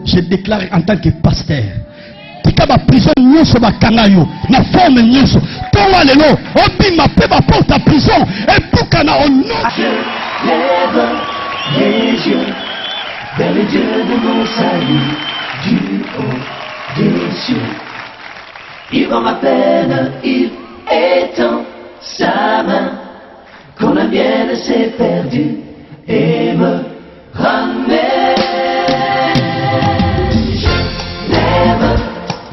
Je déclare en tant que pasteur. Tika ba prison nyonso ba kangayo na forme nyonso. Tonga lelo obima pe ba porte à prison et bukana au nom. Lève les yeux vers le Dieu de mon salut, du haut des cieux. Il voit ma peine, il étend sa main quand la mienne s'est perdue et me ramène. Je lève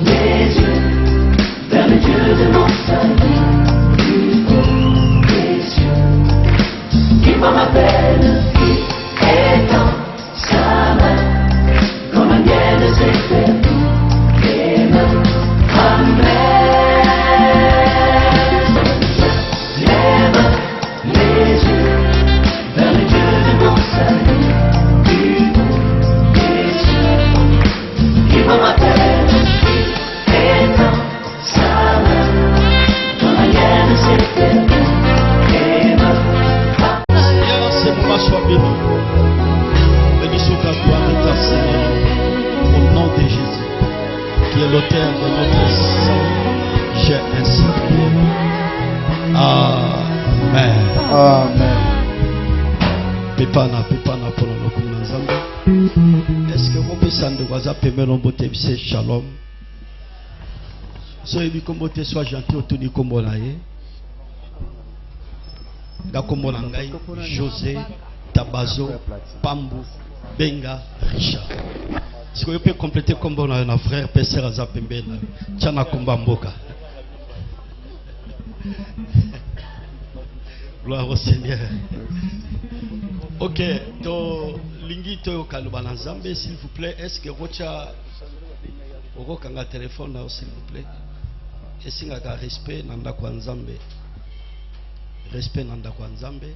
les yeux vers le Dieu de mon salut, du haut des cieux. Il voit ma peine, il étend sa main quand la mienne s'est perdue et me ramène. Je lève les yeux vers le Dieu de mon salut, du haut des cieux. Il voit ma peine, il étend sa main quand la mienne s'est perdue et me ramène. C'est moi soit béni. Béni soit ta gloire et ta Seigneur. Au nom de Jésus, qui est l'auteur de notre sang, j'ai ainsi prié. Amen. Amen. Pepana pour nous comme nous. Est-ce que vous pouvez s'en waza permettre de botter shalom? Soyez comme botter soit gentil autour du combo naïe. Gakombo Nangai, José, Tabazo, Pambu, Benga, Richard. Si vous pouvez compléter combo na un frère, Pesser Azapembela, Tchana Komba Mboka. Gloire au Seigneur. Ok, to lingi to kaluba Zambé, s'il vous plaît. Est-ce que Rocha Orokanga téléphone là, s'il vous plaît? Est-ce qu'il y a respect nanda kwa Nzambe? Respect nanda kwa Nzambe.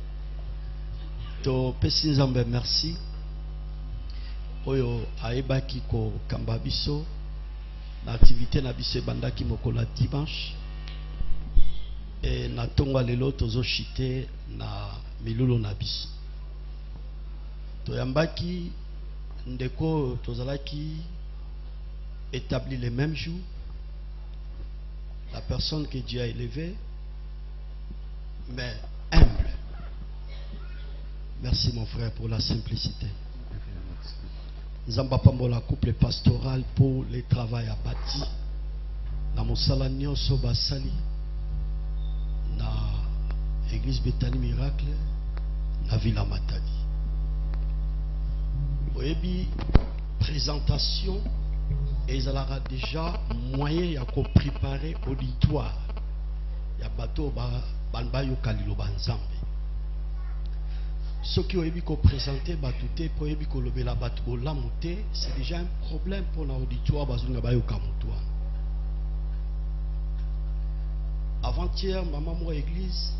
To pesi Nzambe merci. Oyo aebaki ko kamba biso na activité na biso bandaki mokola dimanche. Et na tongwa lelo tozo chité na milulu na biso. To yambaki ndeko tozalaki établi les mêmes jours. La personne que Dieu a élevée, mais humble. Merci mon frère pour la simplicité. Nzamba pambola couple pastoral pour le travail abattu. Na mosala nyonso basali na église Bethany Miracle na Villa Matadi. Oyebi présentation et ils aura déjà moyen ya ko préparer auditoire ya bateau banba yo kalilo banzambe. Ce qui oyebi ko présenter batouté pour oyebi ko lobela batu bolamuté, c'est déjà un problème pour l'auditoire bazunga ba yo kamutua. Avant-hier maman moi église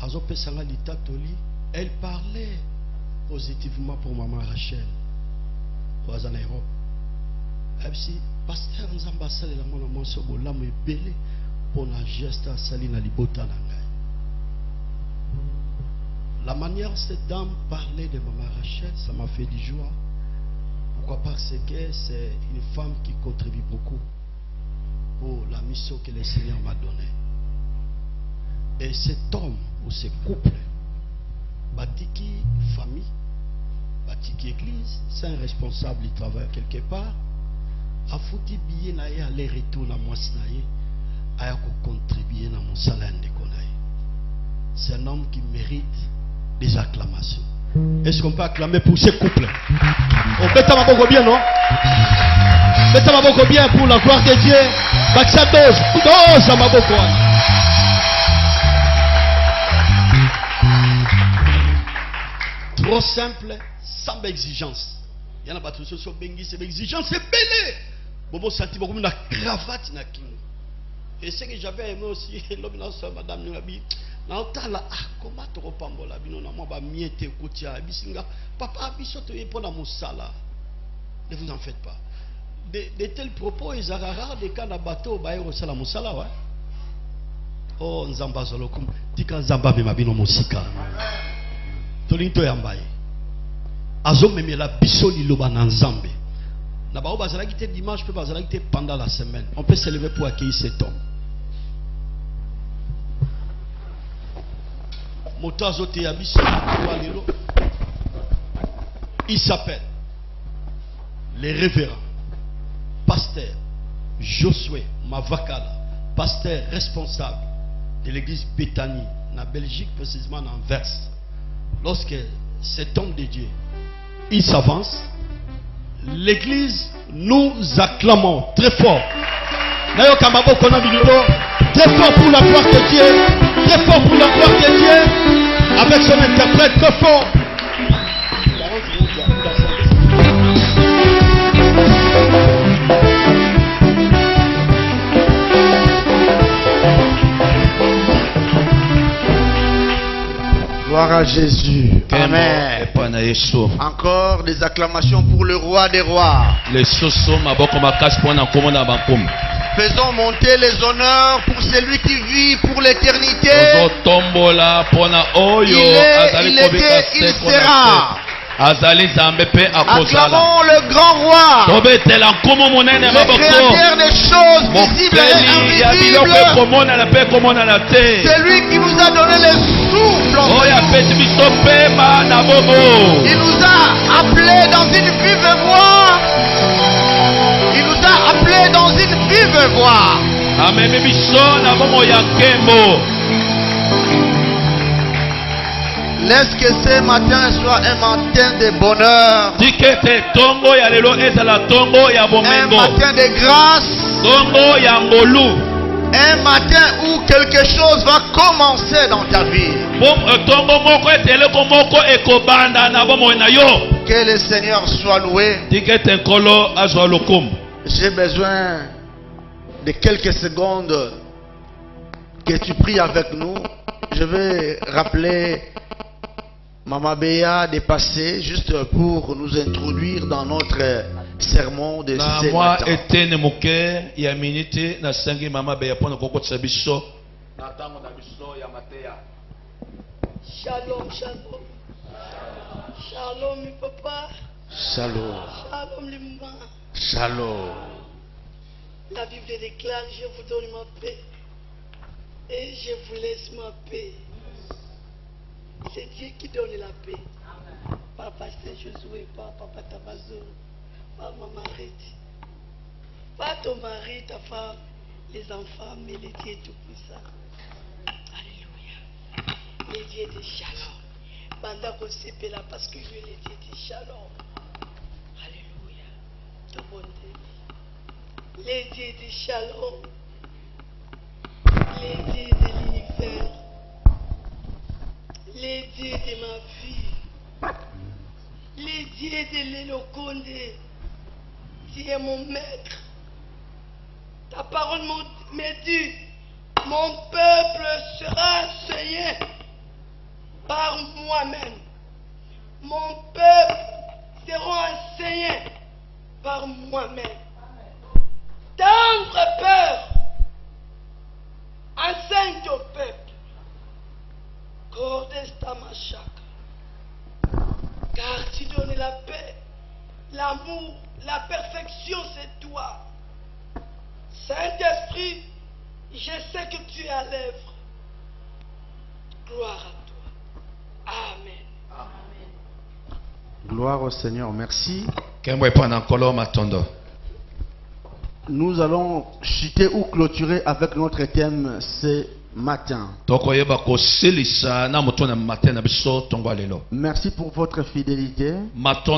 azo pesanga litatoli, elle parlait positivement pour maman Rachel en Europe. Si pasteur Nzamba sali la mona monso bolamu ebele pour la geste sali na libota na ngai. La manière cette dame parlait de maman Rachel, ça m'a fait du joie. Pourquoi? Parce que c'est une femme qui contribue beaucoup pour la mission que le Seigneur m'a donnée. Et cet homme ou ce couple, Batiki famille, Batiki église, c'est un responsable, il travaille quelque part. A fouti billet na ye aller-retour na mwasi na ye aya ko contribuer na mosala ndeko na ye. C'est un homme qui mérite des acclamations. Est-ce qu'on peut acclamer pour ce couple? On bête ma boko bien, non? Bête ma boko bien pour la gloire de Dieu. Baksa dose ma boko. Trop simple, sans exigence. Il y en a pas tous ceux qui sont bengi, c'est exigence, c'est belé. Bobo senti beaucoup de cravate na kingo. Et ce que j'avais aimé aussi, l'homme là, madame Nurabi, na otala comment to pambola bino na moi ba miete kotia bisinga papa biso to yepona musala. Ne vous en faites pas. De tels propos ils rare de quand na bateau ba yero sala musala wa. Oh nzamba zolokum tika nzamba be mabino musika. To linto yambaye. Azo memela biso liloba na nzambe. Là-bas, bazalaki te dimanche, peut bazalaki te pendant la semaine. On peut se lever pour accueillir cet homme. Motazo te yabiso, il s'appelle le révérend pasteur Josué Mavakala, pasteur responsable de l'église Bethanie, en Belgique, précisément en Anvers. Lorsque cet homme de Dieu, il s'avance, l'église, nous acclamons très fort. Très fort pour la gloire de Dieu, très fort pour la gloire de Dieu, avec son interprète très fort. Gloire à Jésus. Amen. Encore des acclamations pour le roi des rois. Faisons monter les honneurs pour celui qui vit pour l'éternité. Il était, il sera. Acclamons le grand roi, le créateur des choses visibles et invisibles, celui qui nous a donné le souffle. Il nous a appelés dans une vive voix. Il nous a appelés dans une vive voix. Laisse que ce matin soit un matin de bonheur, un matin de grâce, un matin où quelque chose va commencer dans ta vie. Que le Seigneur soit loué. J'ai besoin de quelques secondes que tu pries avec nous. Je vais rappeler Maman Béa de passer juste pour nous introduire dans notre sermon de ce matin. Shalom, shalom. Shalom, mon papa. Shalom. Shalom, les mamans. Shalom. La Bible déclare, je vous donne ma paix et je vous laisse ma paix. C'est Dieu qui donne la paix. Par Pasteur Josué, par Papa Tabazo, par Maman Reti. Pas ton mari, ta femme, les enfants, mais les dieux tout-puissants. Alléluia. Les dieux de Shalom. Banda Kosepe là parce que Dieu les dieux de Shalom. Alléluia. De bonté. Les dieux de Shalom. Les dieux de l'univers. Les dieux de ma vie, les dieux de l'Éloconde, tu es mon maître. Ta parole me dit, mon peuple sera enseigné par moi-même. Mon peuple sera enseigné par moi-même. Tendre peur, enseigne ton peuple. Car tu donnes la paix, l'amour, la perfection, c'est toi. Saint-Esprit, je sais que tu es à l'œuvre. Gloire à toi. Amen. Amen. Gloire au Seigneur, merci. Nous allons chuter ou clôturer avec notre thème, c'est matin. Merci pour votre fidélité. Merci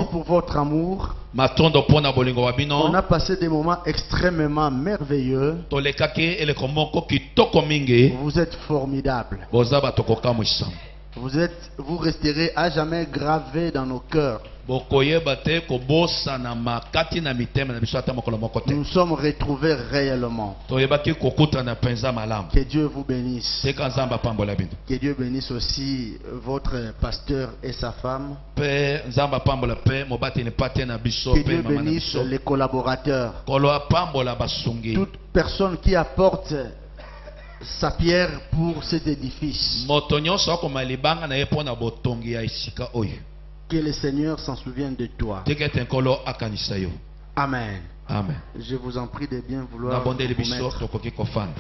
pour votre amour. On a passé des moments extrêmement merveilleux. Vous êtes formidables. Vous resterez à jamais gravés dans nos cœurs. Nous sommes retrouvés réellement. Que Dieu vous bénisse. Que Dieu bénisse aussi votre pasteur et sa femme. Que Dieu bénisse les collaborateurs. Toute personne qui apporte sa pierre pour cet édifice. Que le Seigneur s'en souvienne de toi. Tekete nkolo akanisa yo. Amen. Amen. Je vous en prie de bien vouloir Nabondeli vous biso mettre. tokoki kofanda.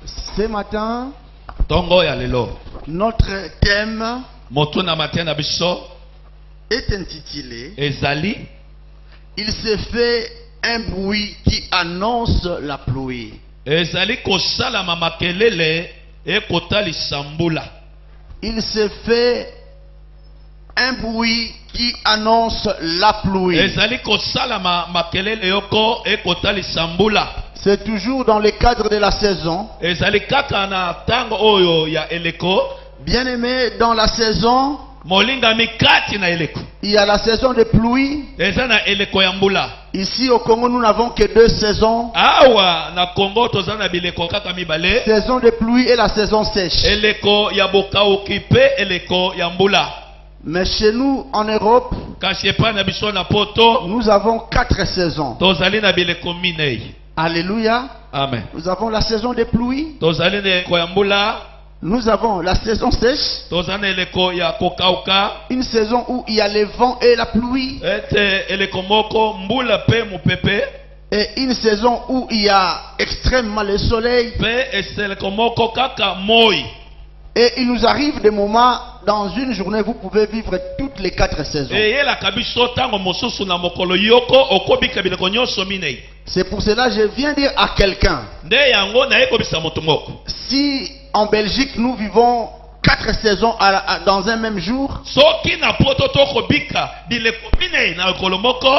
Ce matin, Tongo ya lelo. notre thème Moto na matin na biso est intitulé ezali Il se fait un bruit qui annonce la pluie. ezali kosala makelele ekotalisa mbula. Il se fait un bruit qui annonce la pluie. Ezali kosala makelele yoko ekotalisa mbula. C'est toujours dans le cadre de la saison. Ezali kaka na tango oyo ya eleko. Bien-aimé, dans la saison, Molinga mikati na eleko. il y a la saison de pluie. Eza na eleko ya mbula. Ici au Congo, nous n'avons que deux saisons. Awa na Congo toza na bileko kaka mibale. Saison de pluie et la saison sèche. Eleko ya bokauki pe eleko ya mbula. Mais chez nous, en Europe, Kasi epa na biso na poto nous avons 4 saisons. tozali na bileko minei. Alléluia. Amen. Nous avons la saison de pluie. Tozali na eleko ya mbula. Nous avons la saison sèche. Tozali na eleko ya kokauka. Une saison où il y a le vent et la pluie. Ete eleko moko mbula pe mupepe. Et une saison où il y a extrêmement le soleil. Pe eseleko moko kaka moi. Et il nous arrive des moments, dans une journée, vous pouvez vivre toutes les 4 saisons. Eyelaka biso tango mosusu na mokolo yoko okobika bileko nyonso minei. C'est pour cela que je viens dire à quelqu'un, Nde yango na ekobisa moto moko. si en Belgique nous vivons 4 saisons dans un même jour, Soki na poto tokobika bileko minei na mokolo moko,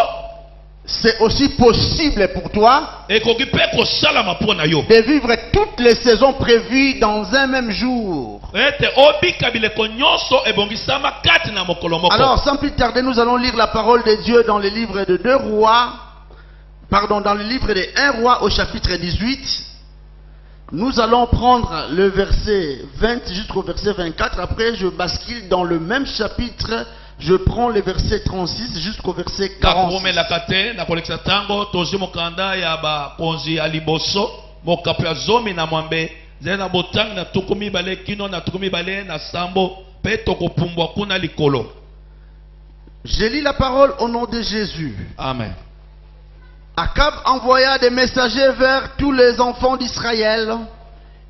c'est aussi possible pour toi ekoki pe kosalama mpo na yo. de vivre toutes les saisons prévues dans un même jour. Ete obika bileko nyonso ebongisama kati na mokolo moko. Alors, sans plus tarder, nous allons lire la parole de Dieu dans le livre de 2 rois, dans le livre de 1 roi au chapitre 18. Nous allons prendre le verset 20 jusqu'au verset 24. Après, je bascule dans le même chapitre. Je prends le verset 36 jusqu'au verset 40. nakomelaka te nakolekisa ntango tozwi mokanda ya bakonzi ya liboso mokapo ya zomi na mwambe zali na botangi na tuku mibale kino na tuku mibale na sambo mpe tokopumbwa kuna likolo. Je lis la parole au nom de Jésus. Amen. Akab envoya des messagers vers tous les enfants d'Israël,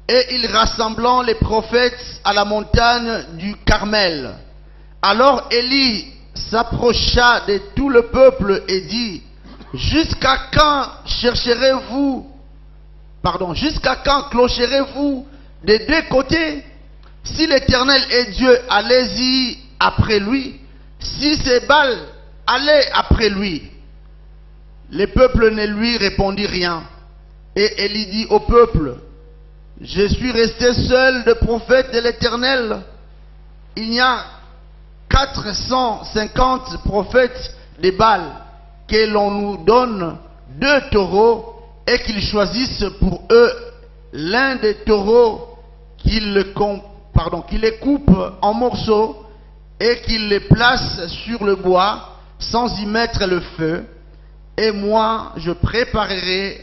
et ils rassemblant les prophètes à la montagne du Carmel. Alors Élie s'approcha de tout le peuple et dit: Jusqu'à quand clocherez-vous des 2 côtés? Si l'Éternel est Dieu, allez-y après lui. Si c'est Baal, allez après lui. Le peuple ne lui répondit rien. Et Élie dit au peuple: Je suis resté seul de prophète de l'Éternel. Il y a 450 prophètes de Baal. Que l'on nous donne 2 taureaux et qu'ils choisissent pour eux l'un des taureaux, qu'ils les coupent en morceaux et qu'ils les placent sur le bois sans y mettre le feu. Et moi je préparerai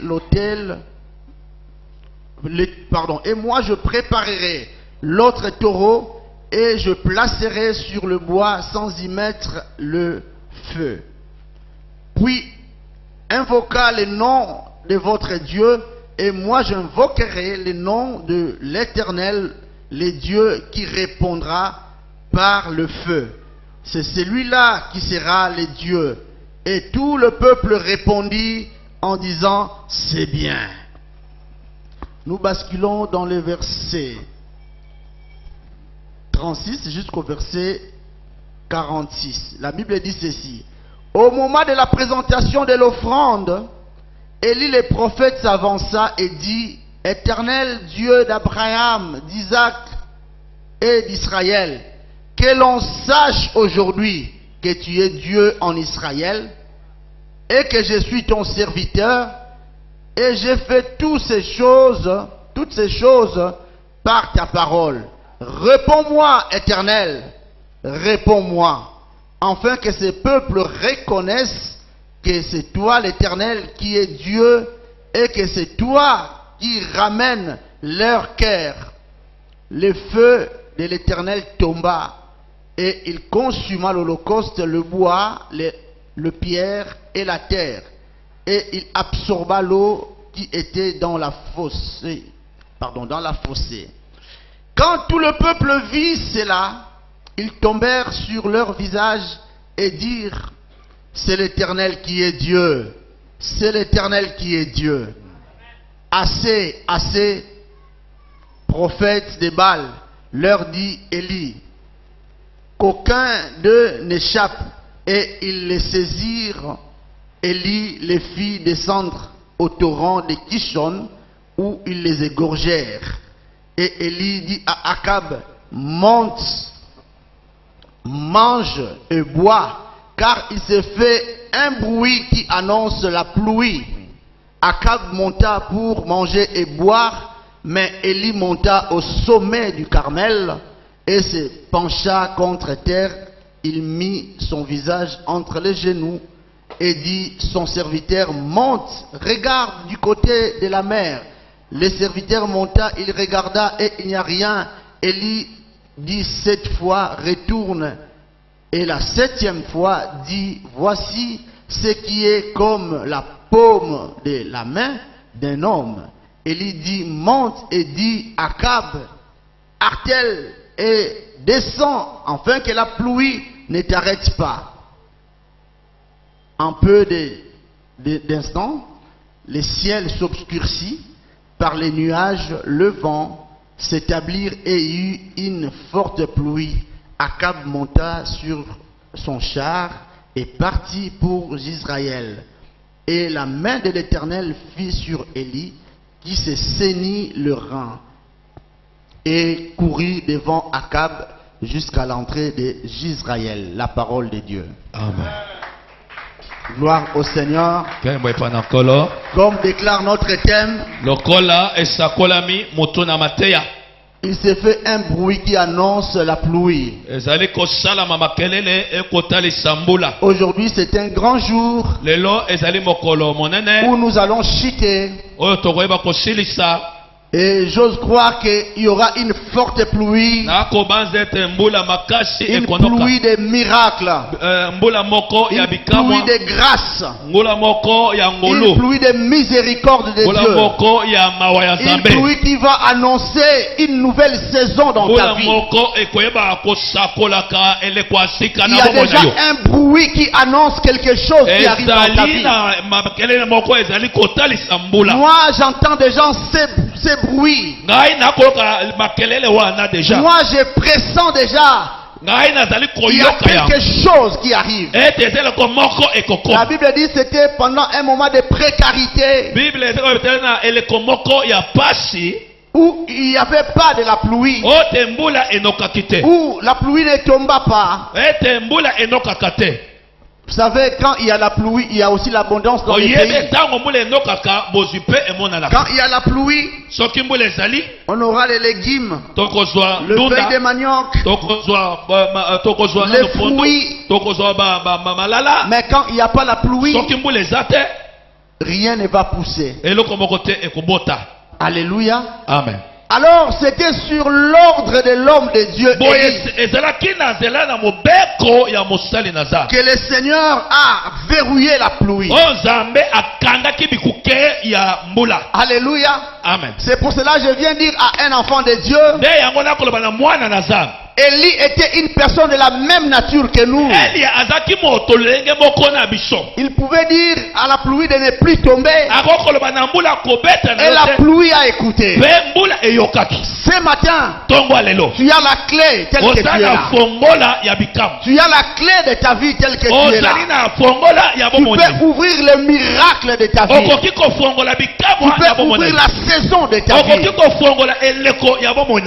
l'autre taureau et je placerai sur le bois sans y mettre le feu. Puis invoqua le nom de votre Dieu, et moi j'invoquerai le nom de l'Éternel, le Dieu qui répondra par le feu. C'est celui-là qui sera le Dieu. Et tout le peuple répondit en disant: C'est bien. Nous basculons dans le verset 36 jusqu'au verset 46. La Bible dit ceci: Au moment de la présentation de l'offrande, Élie le prophète s'avança et dit: Éternel Dieu d'Abraham, d'Isaac et d'Israël, que l'on sache aujourd'hui que tu es Dieu en Israël et que je suis ton serviteur et j'ai fait toutes ces choses par ta parole. Réponds-moi, Éternel, réponds-moi, afin que ce peuple reconnaisse que c'est toi, l'Éternel, qui est Dieu, et que c'est toi qui ramènes leur cœur. Le feu de l'Éternel tomba Et il consuma l'holocauste, le bois, le pierre et la terre. Et il absorba l'eau qui était dans la fossée. Dans la fossée. Quand tout le peuple vit cela, ils tombèrent sur leur visage et dirent: c'est l'Éternel qui est Dieu. C'est l'Éternel qui est Dieu. Assez, assez, prophètes de Baal, leur dit Élie, qu'aucun d'eux n'échappe. Et ils les saisirent. Élie les fit descendre au torrent de Kishon, où ils les égorgèrent. Et Élie dit à Akab: monte, mange et bois, car il s'est fait un bruit qui annonce la pluie. Akab monta pour manger et boire, mais Élie monta au sommet du Carmel et se pencha contre terre. Il mit son visage entre les genoux et dit: son serviteur, monte, regarde du côté de la mer. Le serviteur monta, il regarda et il n'y a rien. Élie dit 7 fois: retourne. Et la 7e fois dit: voici ce qui est comme la paume de la main d'un homme. Élie dit: monte et dit à Akab: artèle et descends, afin que la pluie ne t'arrête pas. En peu d'instants, le ciel s'obscurcit par les nuages, le vent s'établit et il y eut une forte pluie. Akab monta sur son char et partit pour Israël. Et la main de l'Éternel fut sur Élie, qui se saignit le rein et courut devant Akab jusqu'à l'entrée d'Israël. La parole de Dieu. Amen. Gloire au Seigneur. Comme Comme déclare notre thème, il s'est fait un bruit qui annonce la pluie. Aujourd'hui, c'est un grand jour où nous allons chuter. Et j'ose croire qu'il y aura une forte pluie, une pluie de miracles, une pluie de grâce, une pluie de miséricorde de Dieu, une pluie qui va annoncer une nouvelle saison dans ta vie. Il y a déjà un bruit qui annonce quelque chose qui arrive dans ta vie. Moi, j'entends déjà ces bruits. Moi, je pressens déjà. Il y a quelque chose qui arrive. La Bible dit que c'était pendant un moment de précarité où il n'y avait pas de la pluie, où la pluie ne tomba pas. Vous savez, quand il y a la pluie, il y a aussi l'abondance dans les pays. Quand il y a la pluie, on aura les légumes, le feuille de manioc, les fruits. Mais quand il n'y a pas la pluie, rien ne va pousser. Alléluia. Amen. Alors c'était sur l'ordre de l'homme de Dieu Élie que le Seigneur a verrouillé la pluie. Alléluia. Amen. C'est pour cela que je viens dire à un enfant de Dieu, Élie était une personne de la même nature que nous. Il pouvait dire à la pluie de ne plus tomber, et la pluie a écouté. Ce matin, tu as la clé telle que tu es là. Tu as la clé de ta vie telle que tu es là. Tu peux ouvrir le miracle de ta vie. Tu peux ouvrir la saison de ta vie.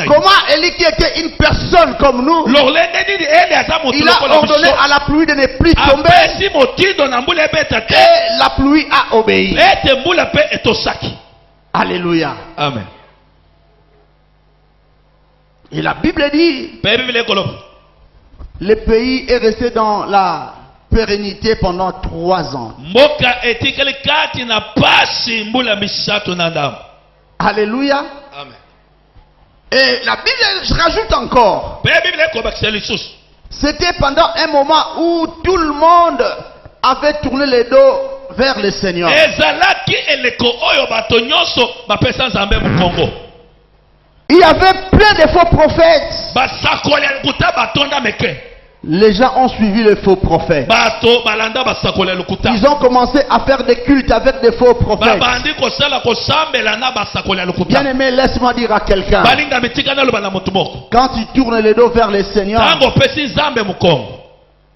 Comment Élie, qui était une personne comme nous, il a ordonné à la pluie de ne plus tomber, et la pluie a obéi. Alléluia. Amen. Et la Bible dit, le pays est resté dans la pérennité pendant 3 ans. Alléluia. Amen. Et la Bible rajoute encore C'était pendant un moment où tout le monde avait tourné les dos vers le Seigneur. ezalaki eleko oyo bato nyonso bapesa nzambe mokongo. Il y avait plein de faux prophètes. basakoli ya lokuta batonda meke. Les gens ont suivi les faux prophètes. bato balanda basakoli ya lokuta. Ils ont commencé à faire des cultes avec des faux prophètes. babandi kosala kosambela na basakoli ya lokuta. Bien aimé, laisse-moi dire à quelqu'un. balinga mitika naloba na motu moko. Quand tu tournes les dos vers le Seigneur, ntango opesi nzambe mokongo,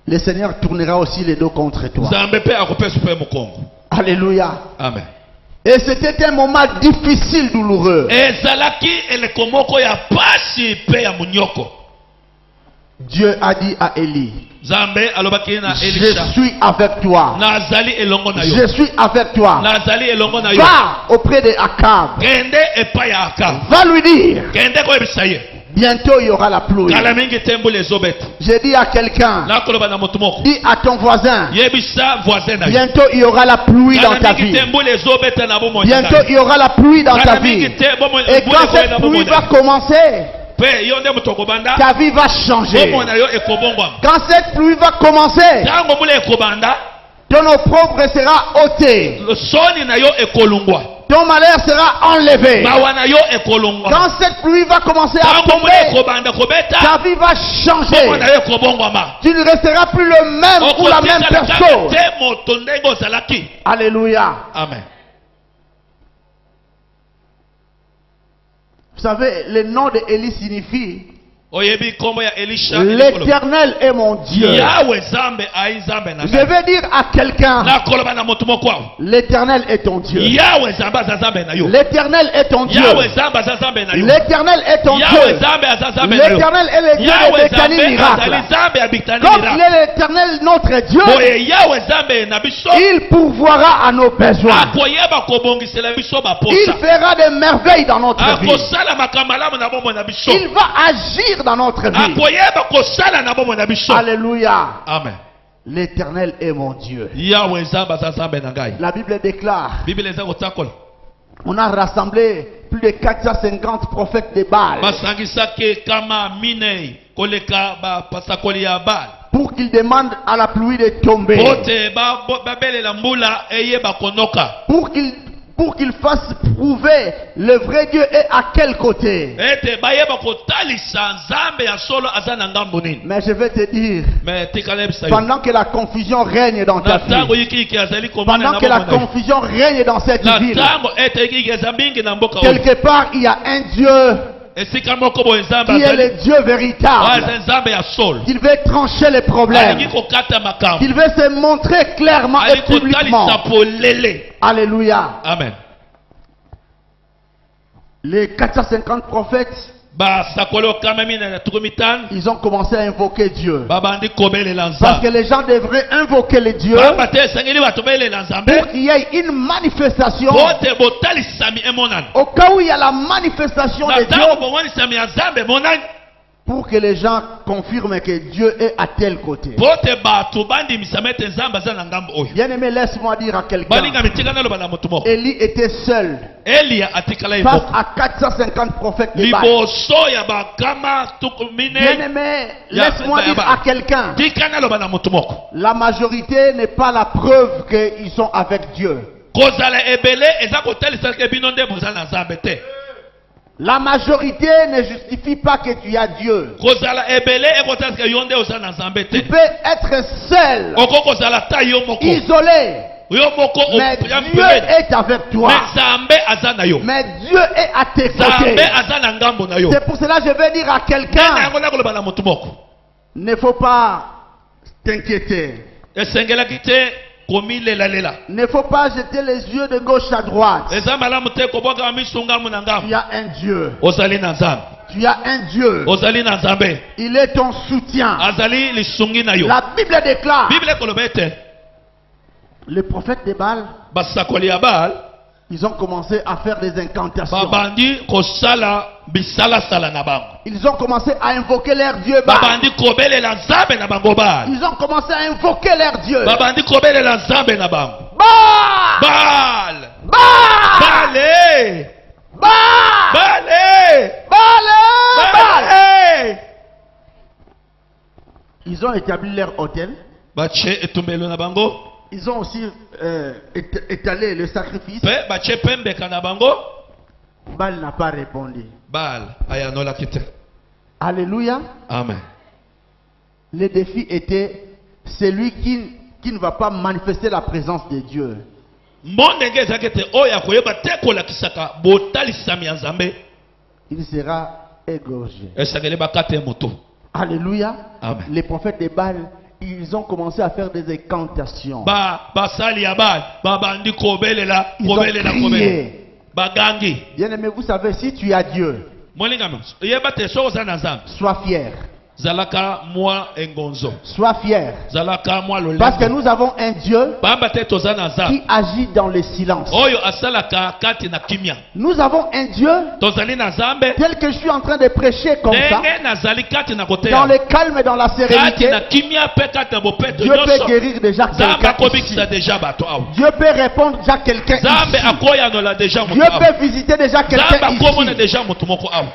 le Seigneur tournera aussi les dos contre toi. nzambe mpe akopesa mpe mokongo. Alléluia. Amen. Et c'était un moment difficile, douloureux. ezalaki eleko moko ya pasi mpe ya munyoko. Dieu a dit à Élie, nzambe alobaki na je elisha, suis avec toi. nazali elongo na yo, Je suis avec toi. nazali elongo na yo. Va auprès de Akab. kende epai ya Akabu, Va lui dire, kende koyebisa ye bientôt il y aura la pluie. kala mingi tembula ezobeta. J'ai dit à quelqu'un, nakoloba na motu moko, dis à ton voisin, yebisa voisin na yo, bientôt il y aura la pluie dans ta kala mingi vie. tembula ezobeta na bomoi na Bientôt ngai. il y aura la pluie dans ta kala vie. mingi te bomoi Et quand cette pluie va commencer, pe yo nde moto okobanda, ta vie va changer. bomoi na yo ekobongwama. Quand cette pluie va commencer, ntango mbula ekobanda, ton opprobre sera ôté. soni na yo ekolungwa, Ton malheur sera enlevé. mawa na yo ekolungwa. Quand cette pluie va commencer à ntango mbula tomber, ekobanda kobeta, ta vie va bomoi na changer. yo ekobongwama. Tu ne resteras plus le même ou la même okotikala kaka personne. te moto ndenge ozalaki. Alléluia. Amen. Vous savez, le nom de Élie signifie oyebi kombo ya elisha elikolo. l'Éternel est mon Dieu. yawe nzambe ayi nzambe na Je ngai. vais dire à quelqu'un, nakoloba na moto moko awa, l'Éternel est ton Dieu. yawe nzambe aza nzambe na yo, L'Éternel est ton Dieu. yawe nzambe aza nzambe na yo, L'Éternel est ton yawe Dieu. nzambe aza nzambe na yo, L'Éternel est le Dieu yawe des Bécani nzambe azali miracles. nzambe ya bitani Comme il miracle. est l'Éternel notre Dieu, boye yawe nzambe na biso il pourvoira à nos besoins. akoyeba kobongisela biso Il baposa, fera des merveilles dans notre vie. akosala makambo malamu na bomoi na biso, Il va agir dans notre vie. akoyeba kosala na bomoi na biso. Alléluia. Amen. L'Éternel est mon Dieu. yawe nzambe aza nzambe na ngai. La Bible déclare, biblia eza kotakola on a rassemblé plus de 450 prophètes de Baal basangisaki kama minei koleka bapasakoli ya Bala pour qu'ils demandent à la pluie de tomber, ote babelela mbula eyeba konoka, pour qu'ils fassent prouver le vrai Dieu est à quel côté. ete bayeba kotalisa nzambe ya solo aza na ngambo nini. Mais je vais te dire, me tikala yebisa yo, pendant que la confusion règne dans ta na ntango vie, yikiki azali komona pendant na que la bomoi na yo, confusion règne dans cette na ville, ntango ete yikiki eza mingi na mboka oyo, quelque part il y a un Dieu esika moko boye nzambe qui est azali le Dieu véritable. aza nzambe ya solo, Il veut trancher les problèmes. alingi kokata makambo, Il veut se montrer clairement et alingi publiquement. kotalisa polele. Alléluia. Amen. Les 450 prophètes, basakoli okama mina na tuku mitano ils ont commencé à invoquer Dieu. babandi kobelela Parce que nzambe, les gens devraient invoquer le Dieu pamba te esengeli bato belela nzambe pour qu'il y ait une manifestation. po te botalisami emonani, Au cas où il y a la manifestation na de Dieu, ntango bomonisami ya nzambe emonani, pour que les gens confirment que Dieu est à tel côté. po te bato bandimisama ete nzambe aza na ngambo oyo. Bien-aimé, laisse-moi dire à quelqu'un, balinga mitika naloba na moto moko, Élie était seul eliya atikala ye face moko à 450 prophètes de Baal. liboso ya bakama tuku mine. Bien-aimé, Ya- laisse-moi ya- dire ya- à quelqu'un, tika naloba na moto moko, la majorité n'est pas la preuve qu'ils sont avec Dieu. kozala ebele eza kotalisa ke bino nde boza na nzambe te. La majorité ne justifie pas que tu as Dieu. kozala ebele ekotalisa ke yo nde oza na nzambe te. Tu peux être seul, oko kozala ta yo moko, isolé, yo moko mais ya Dieu mpembeni, est avec toi. mais nzambe aza na yo, Mais Dieu est à tes nzambe côtés. aza na ngambo na yo. C'est pour cela que je vais dire à Nde na quelqu'un, yango nakoloba na motu moko, ne faut pas t'inquiéter. esengelaki te komilelalela, Ne faut pas jeter les yeux de gauche à droite. eza malamu te kobwaka misu ngamu na Tu ngamu. as un Dieu. ozali na nzambe, Tu as un Dieu. ozali na nzambe, Il est ton soutien. azali lisungi na yo. La Bible déclare, Bible ekoloba ete les prophètes de Baal, basakoli ya Bala ils ont commencé à faire des incantations. babandi kosala bisalasala na bango, Ils ont commencé à invoquer leur Dieu Baal. babandi kobelela nzambe na bango Bala, Ils ont commencé à invoquer leur Dieu. babandi kobelela nzambe na bango Baal! Bala, Baal! Bale, Baal! Bale, Baal! Baal! Bale. Ils ont établi leur hôtel. bache etumbelo na bango Ils ont aussi étalé le sacrifice. pe bache pembeka na bango Baal n'a pas répondu. Baal ayanolaki te. Alléluia. Amen. Le défi était celui qui ne va pas manifester la présence de Dieu. Mondenge ezalaki te oyo akoyeba te kolakisaka botalisami ya Nzambe Il sera égorgé. esengeli bakata ye moto. Alléluia. Amen. Les prophètes de Baal, ils ont commencé à faire des incantations. Basali ya Baal babandi kobelela Ils ont kobelela kobelela crié. bagangi. Bien-aimé, vous savez, si tu as Dieu, Molingami yeba te soko oza na Nzambe sois fier. zalaka mwa engonzo Sois fier. zalaka mwa Parce que lolendo nous avons un Dieu bamba te toza na Nzambe qui agit dans le silence. oyo asalaka kati na kimia. Nous avons un Dieu Tozali na Nzambe tel que je suis en train de prêcher comme ça, ndenge nazali kati na dans koteya le calme et dans la kati sérénité. na kimia mpe kati na bopeto Dieu peut nyonso. guérir déjà Nzambe quelqu'un ici. akobikisa deja bato awa. Dieu peut répondre déjà quelqu'un Nzambe ici. akoyanola deja moto Dieu awa. peut visiter déjà Nzambe quelqu'un akomona ici. deja moto moko awa.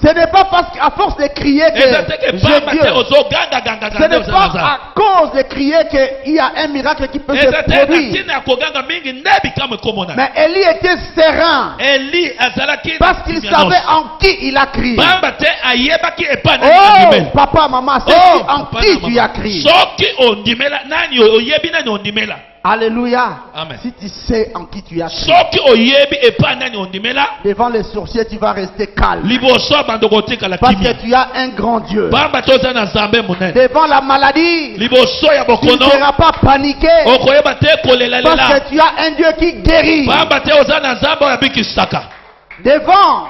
Ce n'est pas parce qu'à force de crier que eza te ke j'ai pamba te Dieu. ozogangaganga Ce n'est oza pas na Nzambe. à cause de crier qu'il y a un miracle qui peut eza se te na produire. ntina ya koganga mingi nde bikamwe ekomona. Mais Élie était serein Eli azalaki na parce qu'il kimia savait nyonso. en qui il a crié. pamba te ayebaki epai nani Oh, ondimela. papa, maman, c'est Oh, en papa qui na tu as mama. crié. soki ondimela nani oyebi nani ondimela. Alléluia. Amen. Si tu sais en qui tu as crié, soki oyebi epai nani ondimela devant les sorciers, tu vas rester calme. liboso ya bando kotikala Parce kimia. que tu as un grand Dieu. pamba toza na Nzambe monene. Devant la maladie, liboso ya tu ne bokono seras pas paniqué. okoyeba te kolelalela. Parce que tu as un Dieu qui guérit. pamba te oza na Nzambe oyo abikisaka. Devant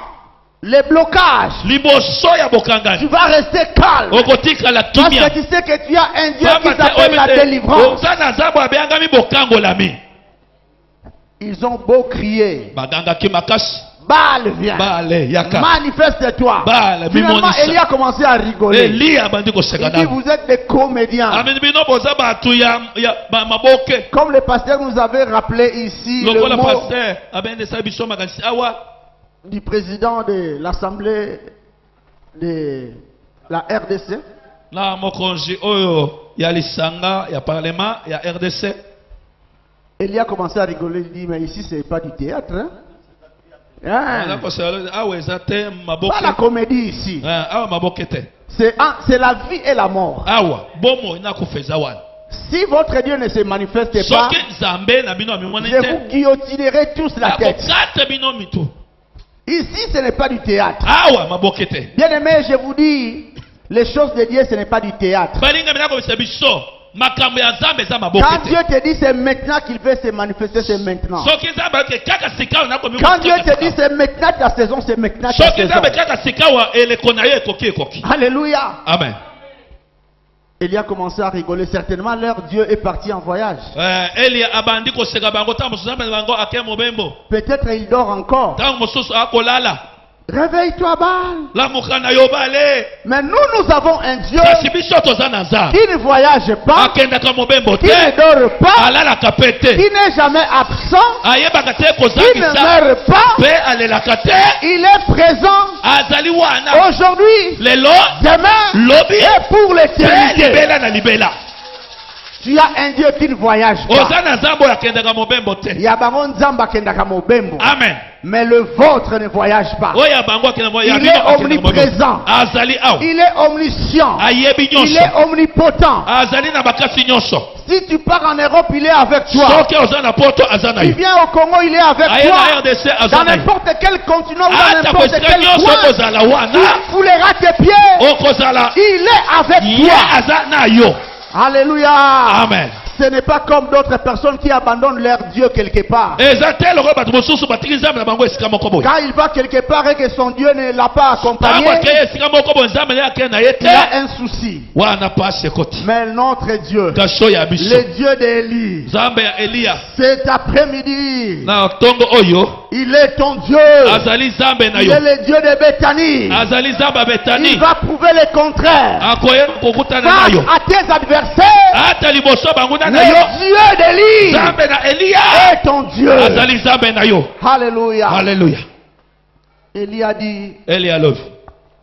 les blocages, liboso ya tu bokangani vas rester calme. okotikala Parce kimia. que tu sais que tu as un Dieu pamba qui te s'appelle la oyebi te délivrance. oza na Nzambe oyo abengami bokangolami. Ils ont beau crier, bagangaki makasi. Baal vient. Baale yaka. Manifeste-toi. Baal, Finalement, bimonisa. Élie a commencé à rigoler. Eli abandi Il koseka dit, nano. vous êtes des comédiens. amini bino boza bato ya maboke. Comme le pasteur nous avait rappelé ici le lokola mot paster abendesa biso makanisi awa du président de l'Assemblée de la RDC. na mokonzi oyo ya lisanga ya parlement ya RDC. Élie a commencé à rigoler. Il dit, mais ici, ce n'est pas du théâtre. Hein? Aza kosala awa eza te Pas la maboke. comédie ici. Awa maboke te. C'est la vie et la mort. awa bomo nakufa eza wana. Si votre Dieu ne se manifeste pas, soki Nzambe na bino amimoni je te vous guillotinerai tous la tête. akokata bino mitu. Ici, ce n'est pas du théâtre. awa maboke te. Bien aimé, je vous dis, les choses de Dieu, ce n'est pas du théâtre. balinga mina komisa biso makambo ya Nzambe eza maboke Quand te. Dieu te dit c'est maintenant qu'il veut se manifester, c'est maintenant. soki Nzambe ake kaka sika nakomi Quand Dieu te dit c'est maintenant ta saison, c'est maintenant ta soki saison. Nzambe kaka sika wa eleko na ye ekoki. Alléluia. Amen. Élie a commencé à rigoler. Certainement, leur Dieu est parti en voyage. Eli abandi koseka bango ntango mosusu Nzambe na bango ake mobembo Peut-être il dort encore. ntango mosusu akolala Réveille-toi, Baal. lamuka na yo bale. Mais nous avons un Dieu kasi biso toza na Nzambe qui ne voyage pas, akendaka mobembo qui te ne dort pas, alalaka pe te qui n'est jamais absent, ayebaka te qui ne kozangisa meurt pas. mpe alelaka te Il est présent azali wana aujourd'hui, lelo demain lobi et pour mpe l'éternité. libela na libela. Tu as un Dieu qui ne voyage pas. oza na Nzambe oyo akendaka mobembo te. Yabango nzamba kendaka mobembo. Amen. Mais le vôtre ne voyage pas. oyo ya bango akendaka Il est omniprésent. azali awa Il est omniscient. ayebi Il nyonso est omnipotent. azali na bakasi nyonso. Si tu pars en Europe, il est avec toi. soki oza na poto aza na Tu yo viens au Congo, il est avec aye na toi. RDC Dans aza na yo n'importe quel continent ou dans ata n'importe kosika quel nyonso coin, kozala tu wana fouleras tes pieds. okozala Il est avec ye toi. aza na yo. Alléluia. Amen. Ce n'est pas comme d'autres personnes qui abandonnent leur Dieu quelque part. eza te lokola bato mosusu batiki Nzambe na bango esika moko boye Quand il va quelque part et que son Dieu ne l'a pas accompagné, ntango akei esika moko boye Nzambe naye akei na ye il a te un souci. wana pasi ekoti. Mais notre Dieu, kasi oyo ya biso le Dieu d'Élie, Nzambe ya Eliya cet après-midi, na ntongo oyo il est ton Dieu. azali Nzambe na Il yo est le Dieu de Béthanie. azali Nzambe ya Betani Il va prouver le contraire. akoyeba kokutana na Face yo à tes adversaires, ata liboso banguna na le yo Dieu d'Élie Nzambe na Eliya est ton Dieu. azali Nzambe na yo. Alléluia. Haleluya. Élie a dit, Eli alobi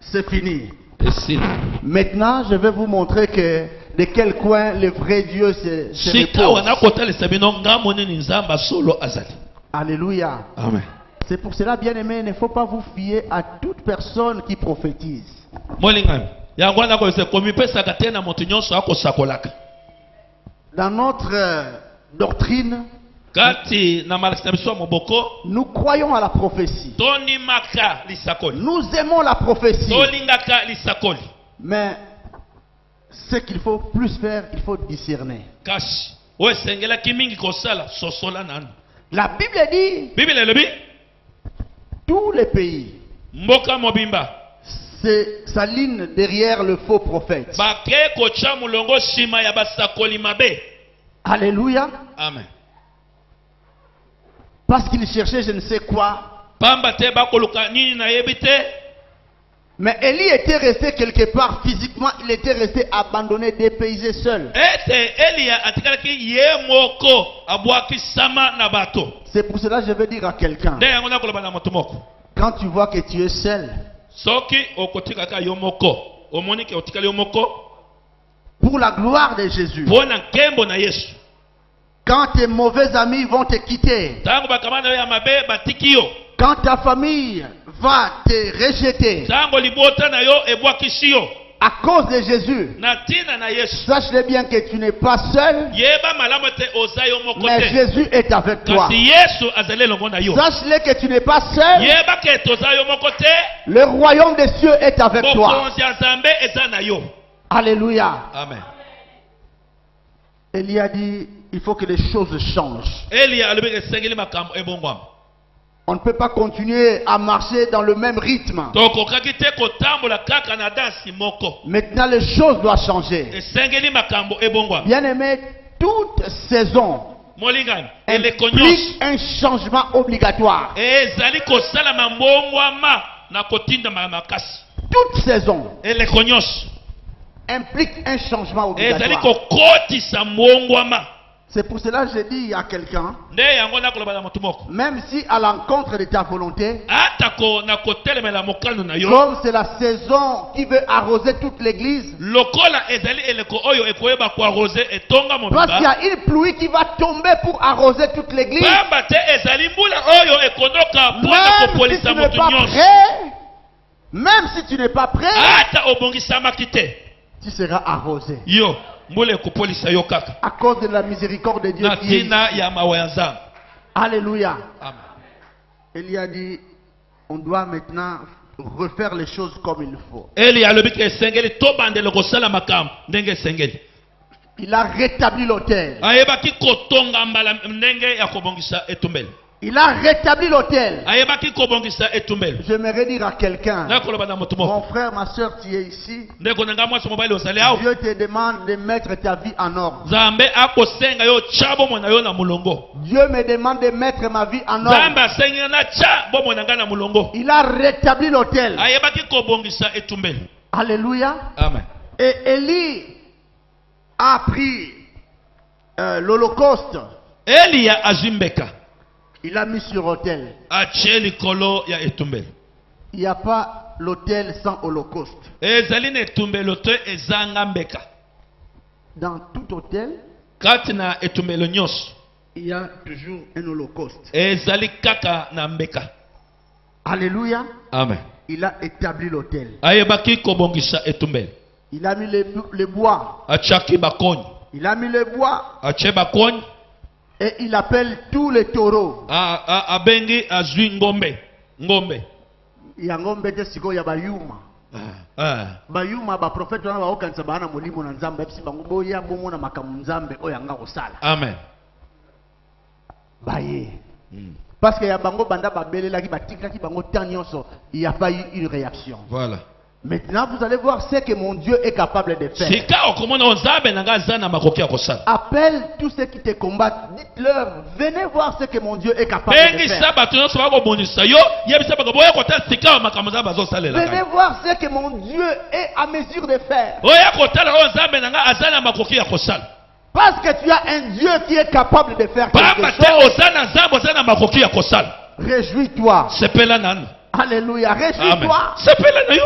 c'est fini. esila. Maintenant, je vais vous montrer que de quel coin le vrai Dieu se Sika repose. wana kotalisa bino ngambo nini nzamba solo azali. Alléluia. Amen. C'est pour cela, bien aimé, il ne faut pas vous fier à toute personne qui prophétise. Molingami. Yango wana ko se komipesaka te na moto nyonso akosakolaka. Dans notre doctrine, Kati na malakisa biso moboko nous croyons à la prophétie. tonimaka lisakoli. Nous aimons la prophétie. Tolingaka lisakoli. Mais ce qu'il faut plus faire, il faut discerner. Kasi oyo esengelaki mingi kosala sosola nanu. La Bible dit, Bible elobi tous les pays mboka mobimba s'alignent derrière le faux prophète. bake kocha mulongo shima ya basakoli mabe. Alléluia. Amen. Parce qu'ils cherchaient je ne sais quoi. Pamba te bakoluka nini na yebi te. Mais Élie était resté quelque part physiquement, il était resté abandonné, dépaysé seul. Ete Elia atikalaki ye moko abwaki sama na bato. C'est pour cela que je veux dire à quelqu'un, Nde yango nakoloba na moto moko. quand tu vois que tu es seul, Soki okotikaka yo moko, omoni ke otikali yo moko pour la gloire de Jésus, pona nkembo na Yesu. quand tes mauvais amis vont te quitter, Tango bakamana yo ya mabe batiki yo. quand ta famille va te rejeter Tango libota na yo ebwakisi yo. à cause de Jésus, Na tina na Yesu. sache-le bien que tu n'es pas seul, Yeba malamu te oza yo moko mais te. Jésus est avec toi. Kasi Yesu azali longo na yo. Sache-le que tu n'es pas seul, Yeba ke toza yo moko te. le royaume des cieux est avec toi. Bokonzi ya Nzambe eza na yo. Alléluia. Amen. Élie a dit, il faut que les choses changent. Elia alobi esengeli makambo ebongwama. On ne peut pas continuer à marcher dans le même rythme. Tokokaki te kotambola kaka na dansi moko. Maintenant, les choses doivent changer. Esengeli makambo ebongwama. Bien aimé, toute saison Molingani eleko nyonso implique un changement obligatoire. ezali kosalama mbongwama na kotinda makasi. Toute saison Eleko nyonso implique un changement ezali obligatoire. kokotisa mbongwama. C'est pour cela que je dis à quelqu'un, Nde yango nakoloba na motu moko. même si à l'encontre de ta volonté, Atako na kotelemela mokano na yo. comme c'est la saison qui veut arroser toute l'église, Lokola ezali eleko oyo ekoyeba koarrose etonga parce qu'il y mobimba. a une pluie qui va tomber pour arroser toute l'église, Pamba te ezali mbula oyo ekonoka mpona même si kopolisa tu n'es motu pas nyonso. prêt, même si tu n'es pas prêt, Ata obongisamaki te tu seras arrosé. yo mbula ekopolisa yo kaka À cause de la miséricorde de Dieu na qui est. ntina ya mawa ya Nzambe. Alléluia. Amen. Élie a dit, on doit maintenant refaire les choses comme il faut. Eli alobi ke esengeli tobandela kosala makambo ndenge esengeli. Il a rétabli l'autel. Ayebaki kotonga mbala ndenge ya kobongisa etumbeli. Il a rétabli l'autel. Ayebaki kobongisa etumbeli. J'aimerais dire à quelqu'un, Nakoloba na motu moko. mon frère, ma soeur, tu es ici. Ndeko nanga mwasi mobali ozali awa. Dieu te demande de mettre ta vie en ordre. Nzambe akosenga yo tya bomoi na yo na mulongo. Dieu me demande de mettre ma vie en Nzambe ordre. asengi na tya bomoi na ngai na mulongo. Il a rétabli l'autel. Ayebaki kobongisa etumbeli. Alléluia. Amen. Et Élie a pris l'holocauste. Eliya azimbeka Il a mis sur l'autel. atie likolo ya etumbeli. Il n'y a pas l'autel sans holocauste. Ezali na etumbelo te ezanga mbeka. Dans tout autel, Kati na etumbelo nyonso il y a toujours un holocauste. ezali kaka na mbeka. Alléluia. Amen. Il a établi l'autel. Ayebaki kobongisa etumbeli. Il a mis les bois. Atiaki bakoni. Il a mis les bois Atie bakoni. et il appelle tous les taureaux. Abengi azwi ngombe. Ngombe. Il y a ngombe te siko ya bayuma. Bayuma ba prophète wana baokanisa bana molimo na nzambe bisi bango boya bomo na makamu nzambe oyanga kosala. Amen. Baye. Parce que ya bango banda babelelaki batikaki bango tant nyonso, il n'y a pas eu une réaction. Voilà. Maintenant, vous allez voir ce que mon Dieu est capable de faire. Sika okomona Nzambe na ngai zana makoki ya kosala. Appelle tous ceux qui te combattent. Dites-leur, venez voir ce que mon Dieu est capable de Bengi faire. sabato nyonso bakobondisa yo yebisa baka boya kotala sika oyo makambo Nzambe azosalela Venez ngai. voir ce que mon Dieu est à mesure de faire. Oya kotala oyo Nzambe na ngai aza na makoki ya kosala. Parce que tu as un Dieu qui est capable de faire Pamba quelque te chose. oza na Nzambe oza na makoki ya kosala. Réjouis-toi. Sepela nanu. Alléluia. Amen. Réjouis-toi. Sepela na yo.